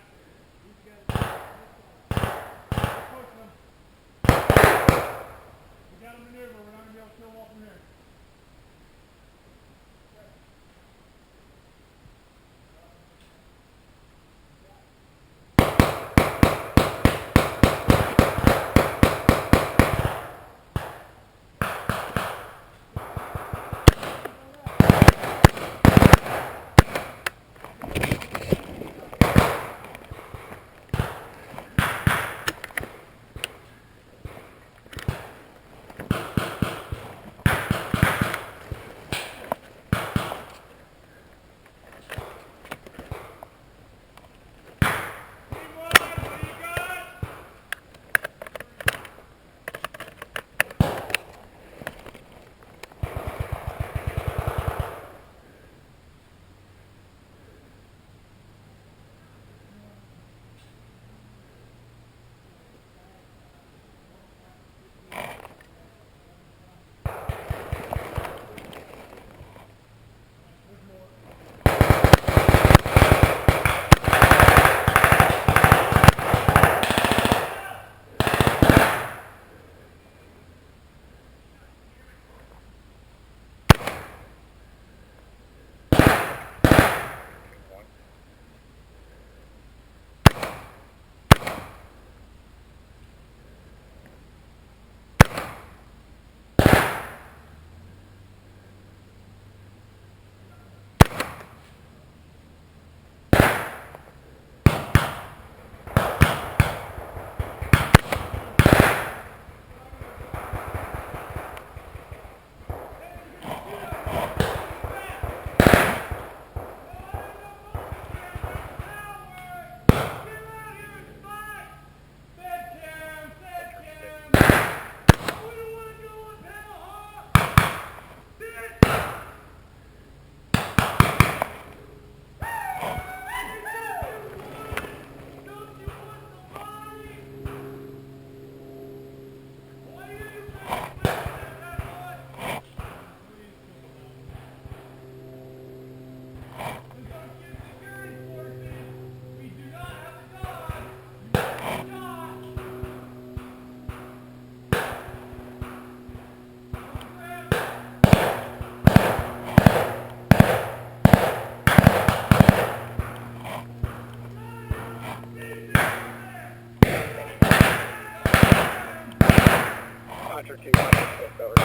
Hunter 2, Hunter 6, over.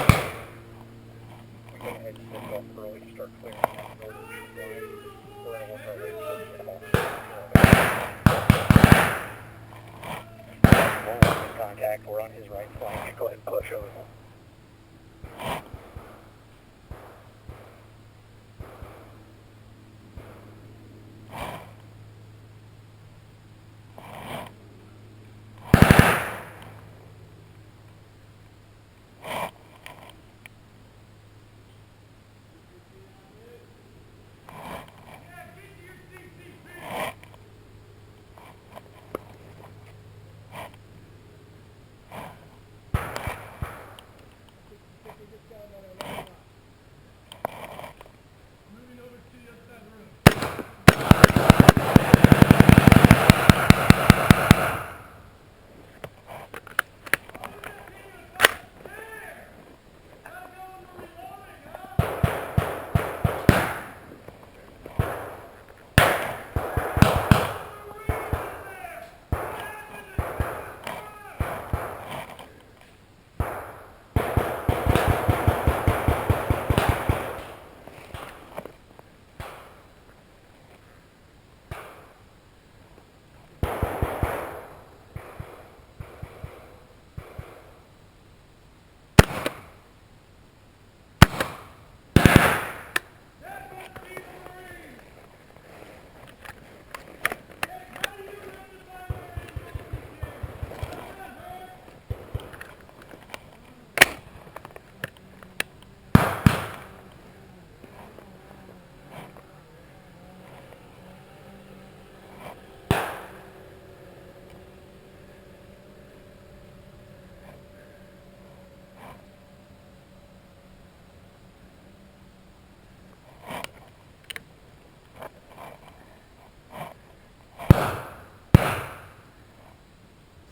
We go ahead and lift off early to start clearing that northern line. We're going to work our way towards the hall. In contact, we're on his right flank. Go ahead and push over.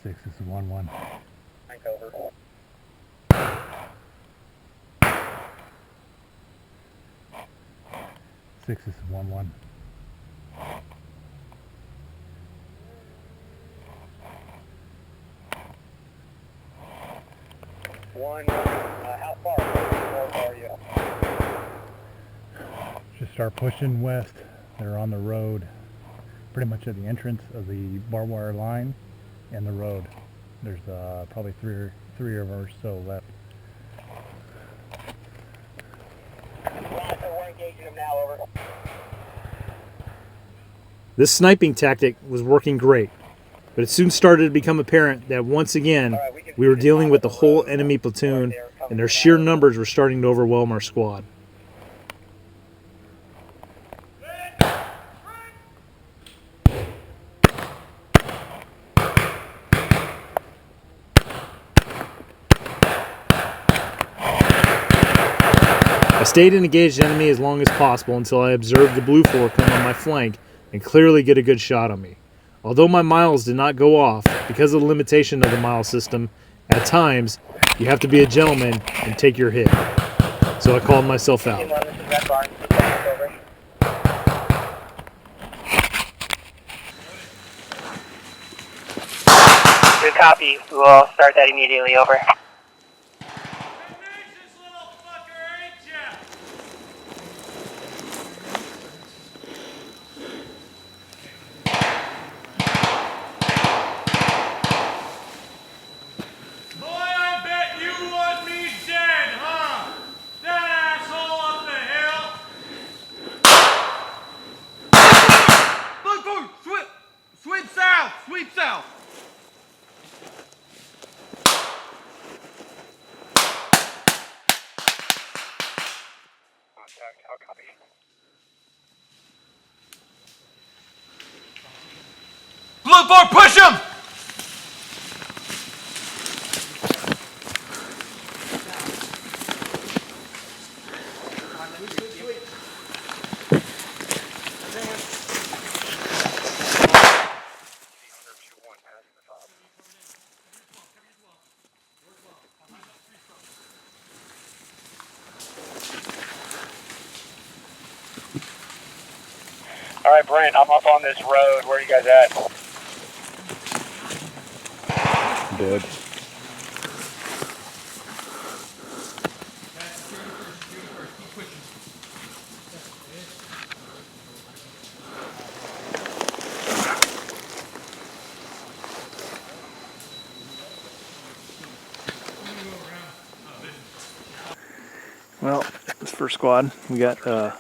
This is 1-1. Tank over. This is 1-1. How far are you? Just start pushing west. They're on the road, pretty much at the entrance of the barbed wire line and the road. There's probably three of or so left. We're engaging them now, over. This sniping tactic was working great, but it soon started to become apparent that once again we were dealing with the whole enemy platoon, and their sheer numbers were starting to overwhelm our squad. I stayed and engaged the enemy as long as possible until I observed the blue 4 come on my flank and clearly get a good shot on me. Although my miles did not go off, because of the limitation of the mile system, at times you have to be a gentleman and take your hit. So I called myself out. Good copy. We'll start that immediately, over. Sweep south! Contact, how copy? Blue 4, push him! All right, Brent, I'm up on this road. Where are you guys at? Dead. Well, this first squad, we got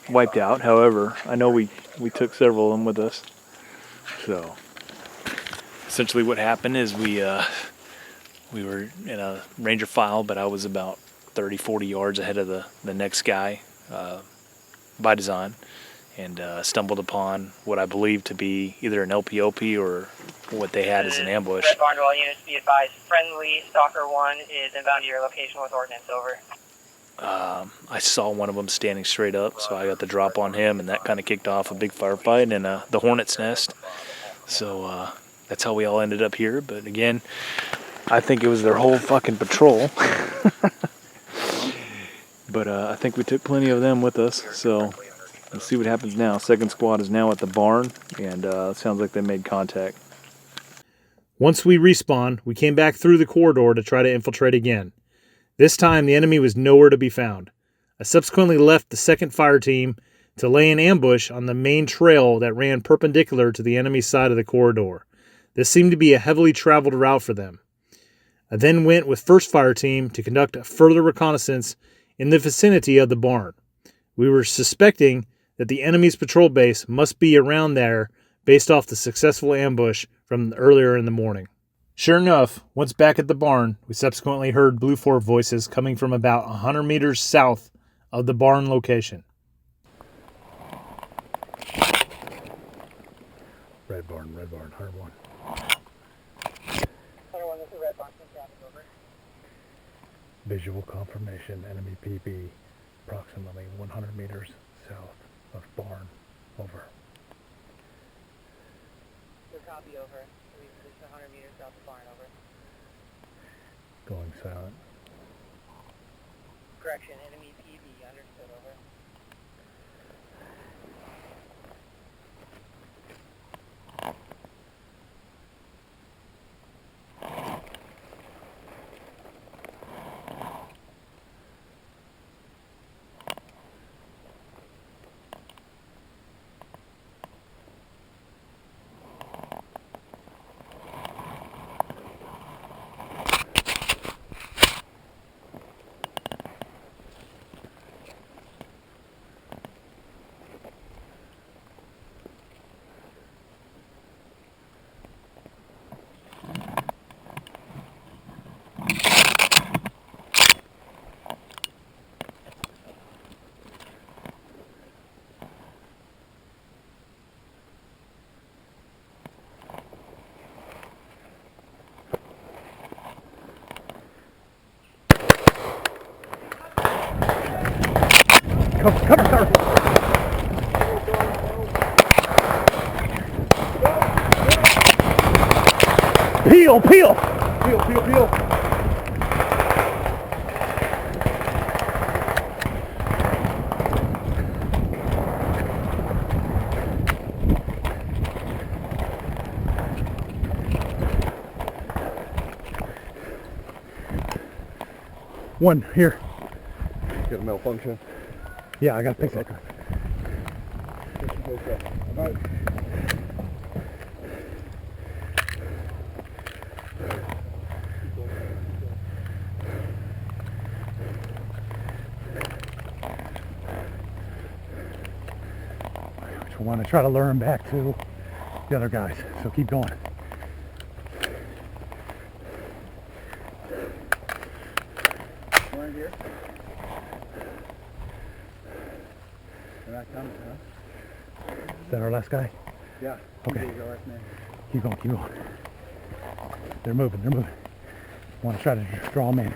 wiped out. However, I know we took several of them with us. So, essentially what happened is we were in a Ranger file, but I was about 30, 40 yards ahead of the next guy by design, and stumbled upon what I believe to be either an LPOP or what they had as an ambush. Red Barn to all units, be advised. Friendly Stalker 1 is inbound to your location with ordnance, over. I saw one of them standing straight up, so I got the drop on him, and that kind of kicked off a big firefight in the hornet's nest. So that's how we all ended up here. But again, I think it was their whole fucking patrol. But I think we took plenty of them with us, so let's see what happens now. Second squad is now at the barn, and it sounds like they made contact. Once we respawned, we came back through the corridor to try to infiltrate again. This time, the enemy was nowhere to be found. I subsequently left the second fire team to lay an ambush on the main trail that ran perpendicular to the enemy side of the corridor. This seemed to be a heavily traveled route for them. I then went with first fire team to conduct a further reconnaissance in the vicinity of the barn. We were suspecting that the enemy's patrol base must be around there based off the successful ambush from earlier in the morning. Sure enough, once back at the barn, we subsequently heard Blue 4 voices coming from about 100 meters south of the barn location. Red Barn, 101. 101, this is Red Barn, over. Visual confirmation, enemy PB, approximately 100 meters south of barn, over. Good copy, over. We position 100 meters south of barn, over. Going silent. Correction, enemy PB, understood, over. Cover, sir! Peel! Peel! One here. Got a malfunction. Yeah, I got to fix it. I want to try to lure him back to the other guys, so keep going. Right here. They're not coming, huh? Is that our last guy? Yeah. Okay. He's our last man. Keep going. They're moving. Want to try to draw them in.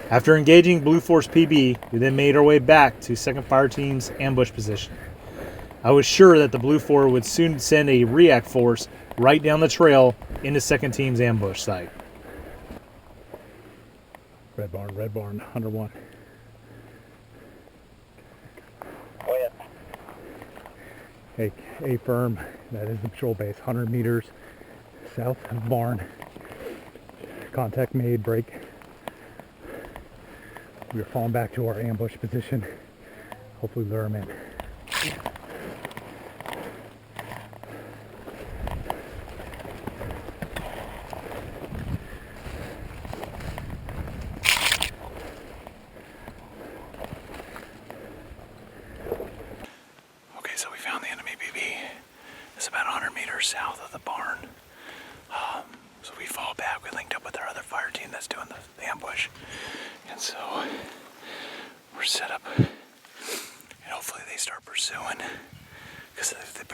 After engaging Blue Force PB, we then made our way back to 2nd Fire Team's ambush position. I was sure that the Blue 4 would soon send a react force right down the trail into 2nd Team's ambush site. Red Barn, 101. Oh, yeah. Hey, A firm, that is the patrol base, 100 meters south of barn. Contact made, break. We are falling back to our ambush position. Hopefully lure them in.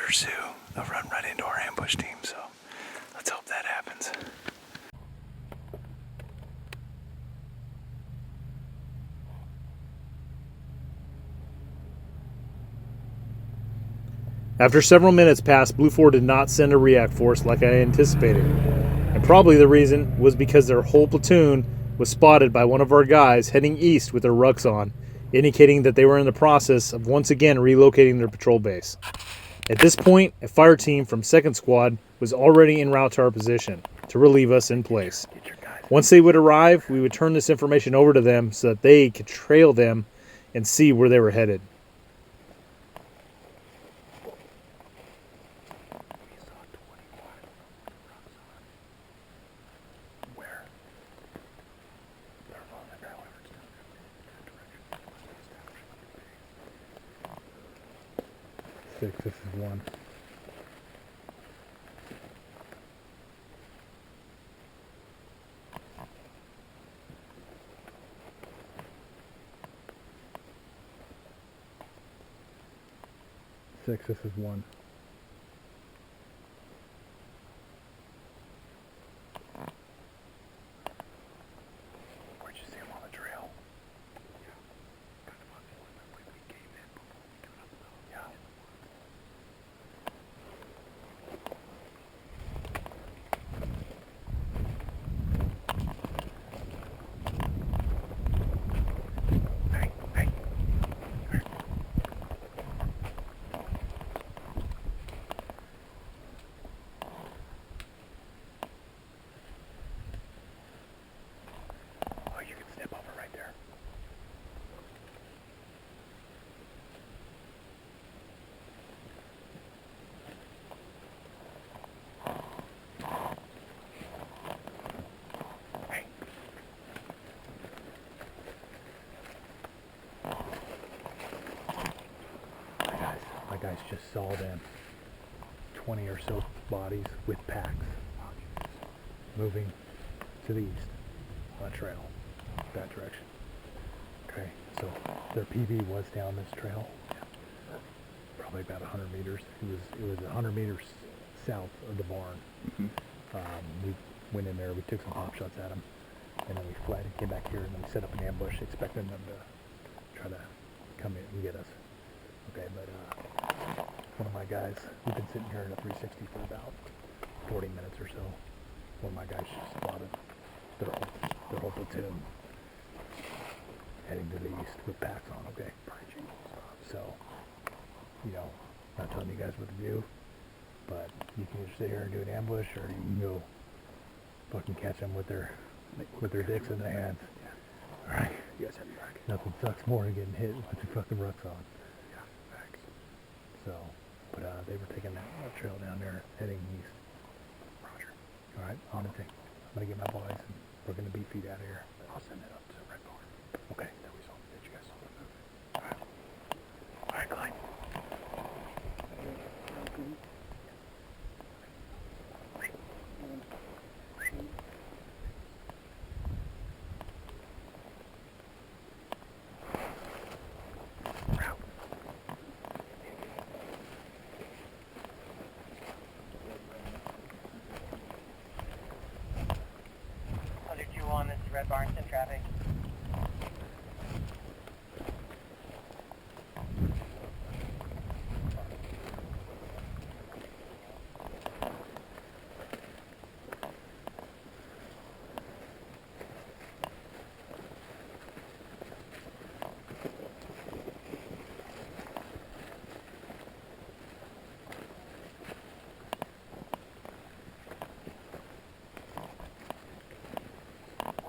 pursue. They'll run right into our ambush team, so let's hope that happens. After several minutes passed, Blue 4 did not send a react force like I anticipated. And probably the reason was because their whole platoon was spotted by one of our guys heading east with their rucks on, indicating that they were in the process of once again relocating their patrol base. At this point, a fire team from 2nd Squad was already en route to our position to relieve us in place. Once they would arrive, we would turn this information over to them so that they could trail them and see where they were headed. This is 1. This is 1. Where'd you see him on the trail? Yeah. Guys just saw them 20 or so bodies with packs moving to the east on a trail that direction. Okay, so their PV was down this trail, probably about 100 meters. It was 100 meters south of the barn. We went in there, we took some pop shots at them, and then we fled and came back here, and then we set up an ambush expecting them to try to come in and get us. Okay, but one of my guys, we've been sitting here in a 360 for about 40 minutes or so. One of my guys just spotted their whole platoon heading to the east with packs on, okay? So, you know, not telling you guys what to do, but you can either sit here and do an ambush, or you can go fucking catch them with their dicks in their hands. Alright? You guys have your back. Nothing sucks more than getting hit with your fucking rucks on. So, but they were taking that trail down there, heading east. Roger. All right, on the thing. I'm gonna get my boys, and we're gonna beat feet out of here. I'll send it up to Red Barn. Okay. That we saw. Did you guys saw the move? All right. All right, Clyde. Red Barns in traffic.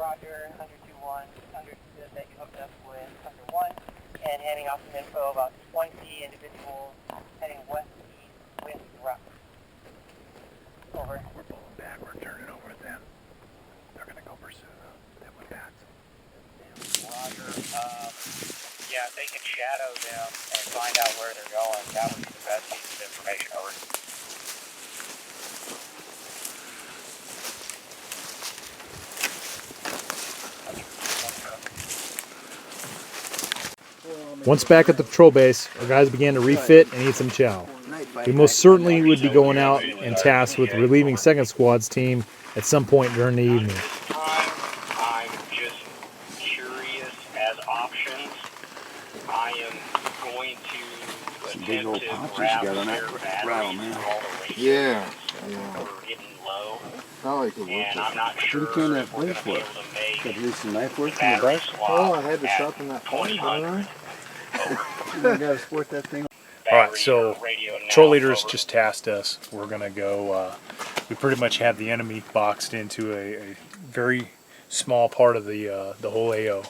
Roger, 102-1, understood that you hooked up with Hunter 1, and handing off some info about 20 individuals heading west-east with Ruck. Over. We're pulling back, we're turning over at them. They're gonna go pursue them with packs. Roger, yeah, if they can shadow them and find out where they're going, that would be the best piece of information. Over. Once back at the patrol base, our guys began to refit and eat some chow. We most certainly would be going out and tasked with relieving second squad's team at some point during the evening. I'm just curious as options. I am going to Some big old attempt to punches grab you got on spare that batteries rattle, man. from all the radios Yeah. we're getting low. Probably could work And with I'm not sure What are you carrying that if we're blade going to be for? able to make Got to do some knife work the from the battery back? swap Oh, I had to at sharpen that point, 2000. alright. I got to sport that thing. Alright, so patrol leaders just tasked us. We're going to go, we pretty much have the enemy boxed into a very small part of the whole AO.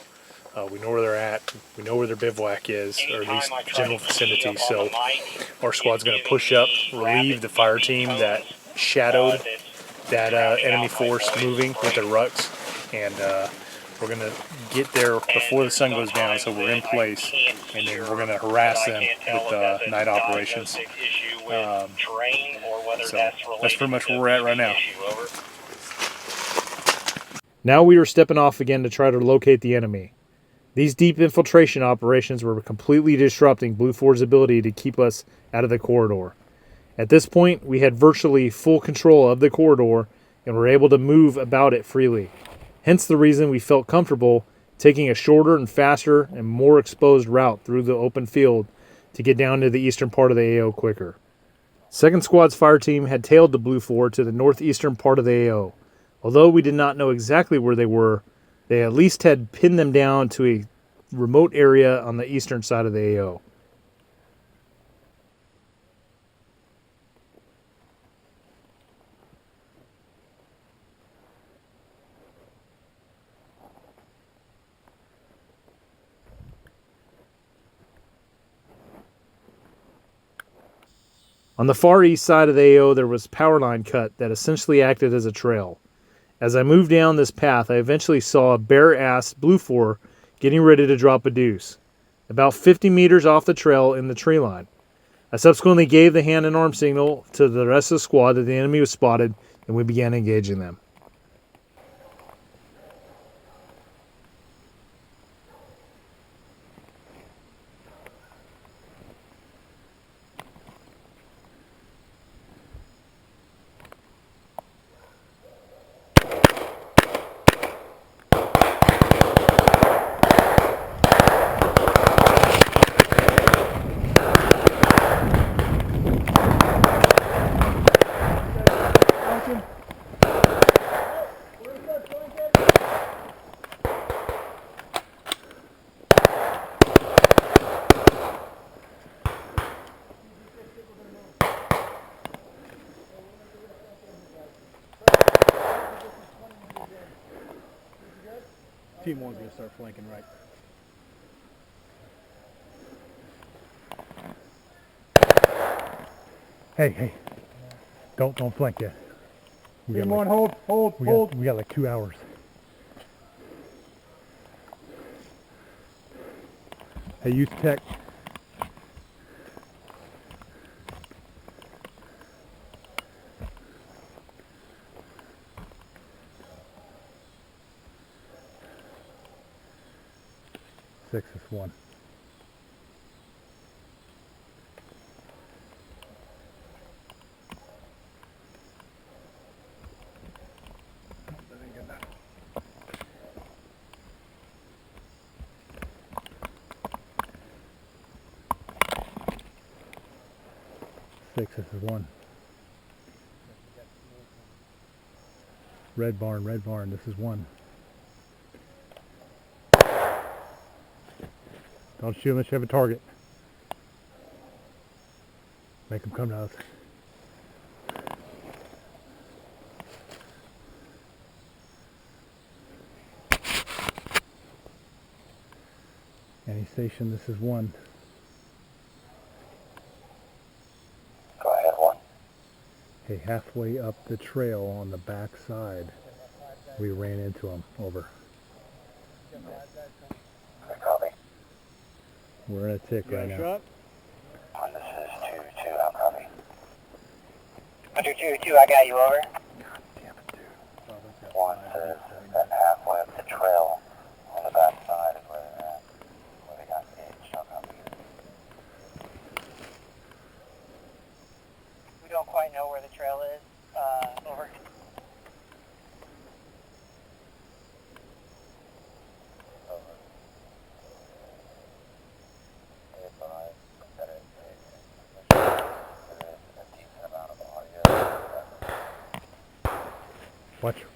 We know where they're at, we know where their bivouac is, or at least general vicinity, so our squad's going to push up, relieve the fire team that shadowed that enemy force moving with their rucks, and we're going to get there before the sun goes down, so we're in place, and then we're going to harass them with night operations. So that's pretty much where we're at right now. Now we were stepping off again to try to locate the enemy. These deep infiltration operations were completely disrupting Blue 4's ability to keep us out of the corridor. At this point, we had virtually full control of the corridor and were able to move about it freely. Hence the reason we felt comfortable taking a shorter and faster and more exposed route through the open field to get down to the eastern part of the AO quicker. Second Squad's fire team had tailed the Blue 4 to the northeastern part of the AO. Although we did not know exactly where they were, they at least had pinned them down to a remote area on the eastern side of the AO. On the far east side of the AO, there was a power line cut that essentially acted as a trail. As I moved down this path, I eventually saw a bare-ass Blue 4 getting ready to drop a deuce, about 50 meters off the trail in the tree line. I subsequently gave the hand and arm signal to the rest of the squad that the enemy was spotted, and we began engaging them. Team 1's going to start flanking right. Hey. Don't flank yet. Team 1, hold. We got like 2 hours. Hey, use tech. Six is one. Six is one. Red barn, this is one. Don't shoot unless you have a target. Make them come to us. Any station, this is one. Go ahead, one. Hey, halfway up the trail on the back side, we ran into them. Over. Copy. We're in a tick right now. This is 2-2, I'll copy. Hunter 2-2, I got you, over. God damn it, dude. One says that halfway up the trail on the back side is where they're at, where they got engaged, I'll copy.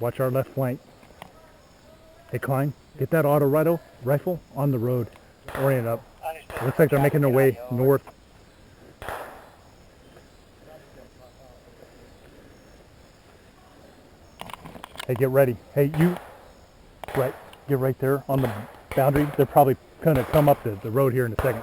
Watch our left flank. Hey, Klein, get that auto rifle on the road. Orient up. Looks like they're making their way north. Hey, get ready. Hey, you, get right there on the boundary. They're probably going to come up the road here in a second.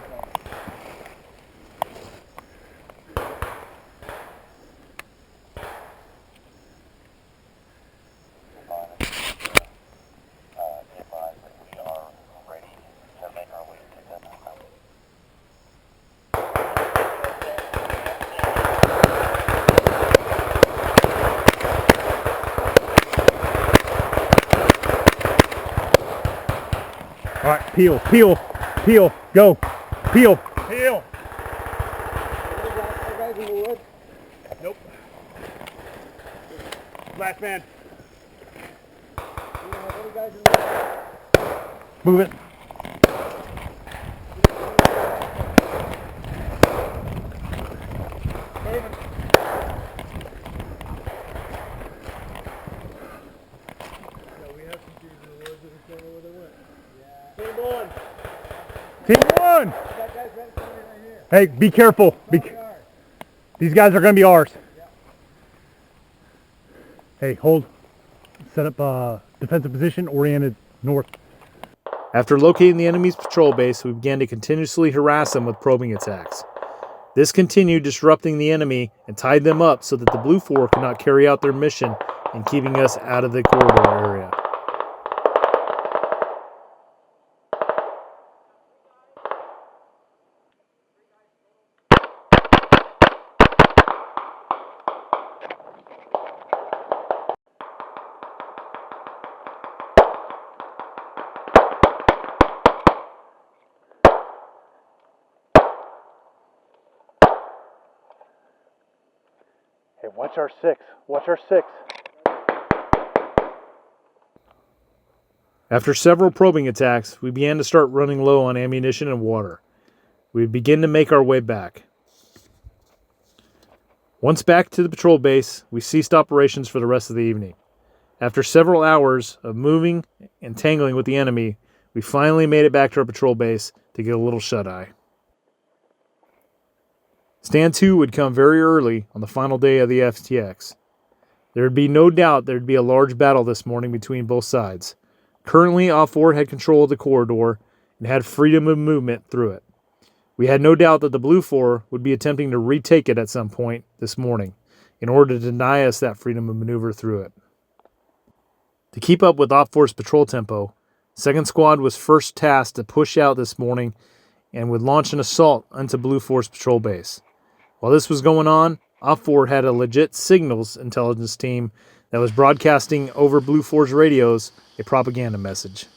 All right, peel, go, peel. Nope. Last man. Move it. Team one. Hey, be careful. These guys are going to be ours. Hey, hold. Set up defensive position, oriented north. After locating the enemy's patrol base, we began to continuously harass them with probing attacks. This continued disrupting the enemy and tied them up so that the Blue 4 could not carry out their mission in keeping us out of the corridor area. Hey, watch our six. Watch our six. After several probing attacks, we began to start running low on ammunition and water. We would begin to make our way back. Once back to the patrol base, we ceased operations for the rest of the evening. After several hours of moving and tangling with the enemy, we finally made it back to our patrol base to get a little shut-eye. Stand 2 would come very early on the final day of the FTX. There would be no doubt there would be a large battle this morning between both sides. Currently, Op4 had control of the corridor and had freedom of movement through it. We had no doubt that the Blue 4 would be attempting to retake it at some point this morning in order to deny us that freedom of maneuver through it. To keep up with Op4's patrol tempo, 2nd Squad was first tasked to push out this morning and would launch an assault onto Blue 4's patrol base. While this was going on, Op4 had a legit signals intelligence team that was broadcasting over Blue 4's radios a propaganda message.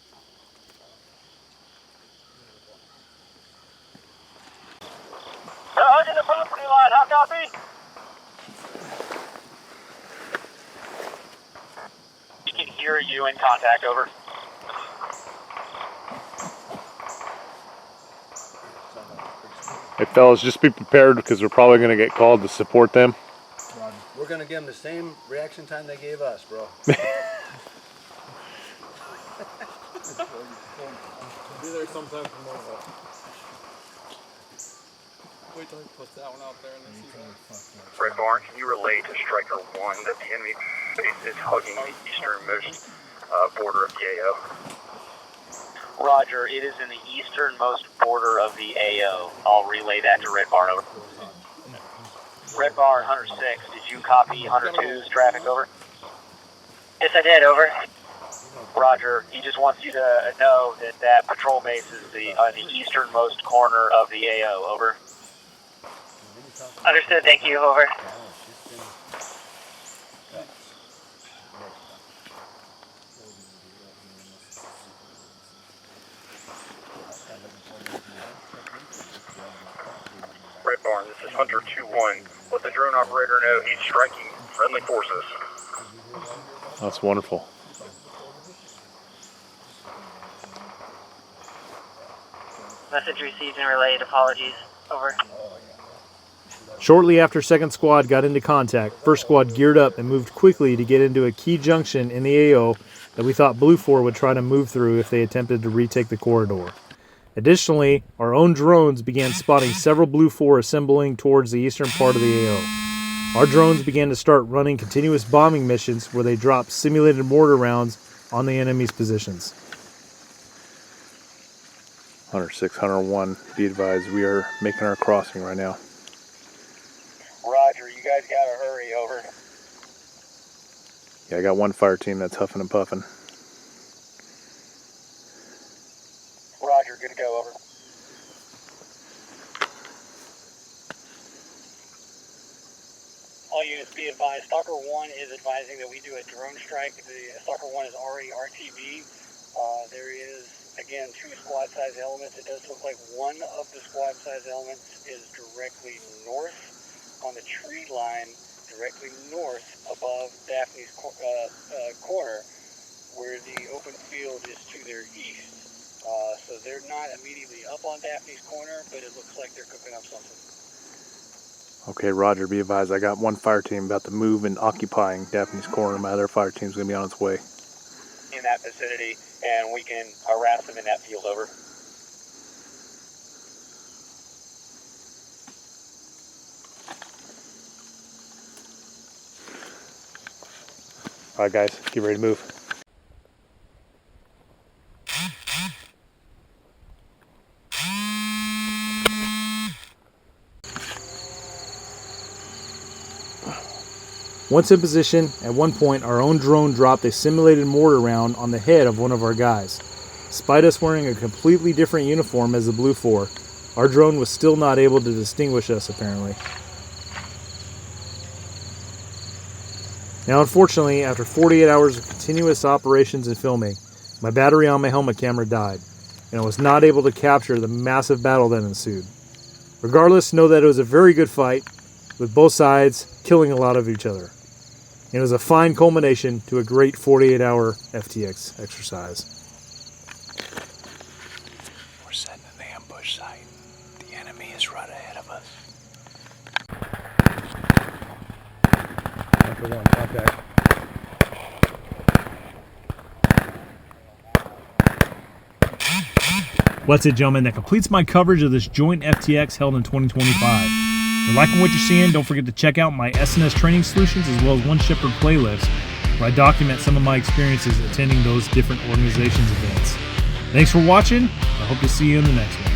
They're hugging the property line. How copy? We can hear you in contact, over. Hey fellas, just be prepared because we're probably going to get called to support them. We're going to give them the same reaction time they gave us, bro. Be there sometime tomorrow. Wait till he puts that one out there and then see that. Red Barn, can you relay to Striker 1 that the enemy base is hugging the easternmost border of the AO? Roger, it is in the easternmost border of the AO. I'll relay that to Red Barn, over. Red Barn, Hunter 6, did you copy Hunter 2's traffic, over? Yes, I did, over. Roger, he just wants you to know that that patrol base is the easternmost corner of the AO, over. Understood, thank you, over. Red Barn, this is Hunter 2-1. Let the drone operator know he's striking friendly forces. That's wonderful. Message received and relayed. Apologies. Over. Shortly after 2nd Squad got into contact, 1st Squad geared up and moved quickly to get into a key junction in the AO that we thought Blue 4 would try to move through if they attempted to retake the corridor. Additionally, our own drones began spotting several Blue 4 assembling towards the eastern part of the AO. Our drones began to start running continuous bombing missions where they dropped simulated mortar rounds on the enemy's positions. 106, 101, be advised, we are making our crossing right now. Roger, you guys gotta hurry, over. Yeah, I got one fire team that's huffing and puffing. Roger, good to go, over. All units be advised, Stalker 1 is advising that we do a drone strike. The Stalker 1 is already RTB. There is, again, 2 squad size elements. It does look like one of the squad size elements is directly north on the tree line, directly north above Daphne's corner, where the open field is to their east. So they're not immediately up on Daphne's corner, but it looks like they're cooking up something. Okay, Roger, be advised, I got one fire team about to move and occupying Daphne's corner. My other fire team's going to be on its way. In that vicinity, and we can harass them in that field, over. All right, guys, get ready to move. Once in position, at one point our own drone dropped a simulated mortar round on the head of one of our guys. Despite us wearing a completely different uniform as the Blue 4, our drone was still not able to distinguish us apparently. Now unfortunately, after 48 hours of continuous operations and filming, my battery on my helmet camera died, and I was not able to capture the massive battle that ensued. Regardless, know that it was a very good fight, with both sides killing a lot of each other. It was a fine culmination to a great 48-hour FTX exercise. We're setting an ambush site. The enemy is right ahead of us. After one, contact. Well, that's it, gentlemen. That completes my coverage of this joint FTX held in 2025. If you're liking what you're seeing, don't forget to check out my S&S Training Solutions as well as One Shepherd playlist, where I document some of my experiences attending those different organizations' events. Thanks for watching. I hope to see you in the next one.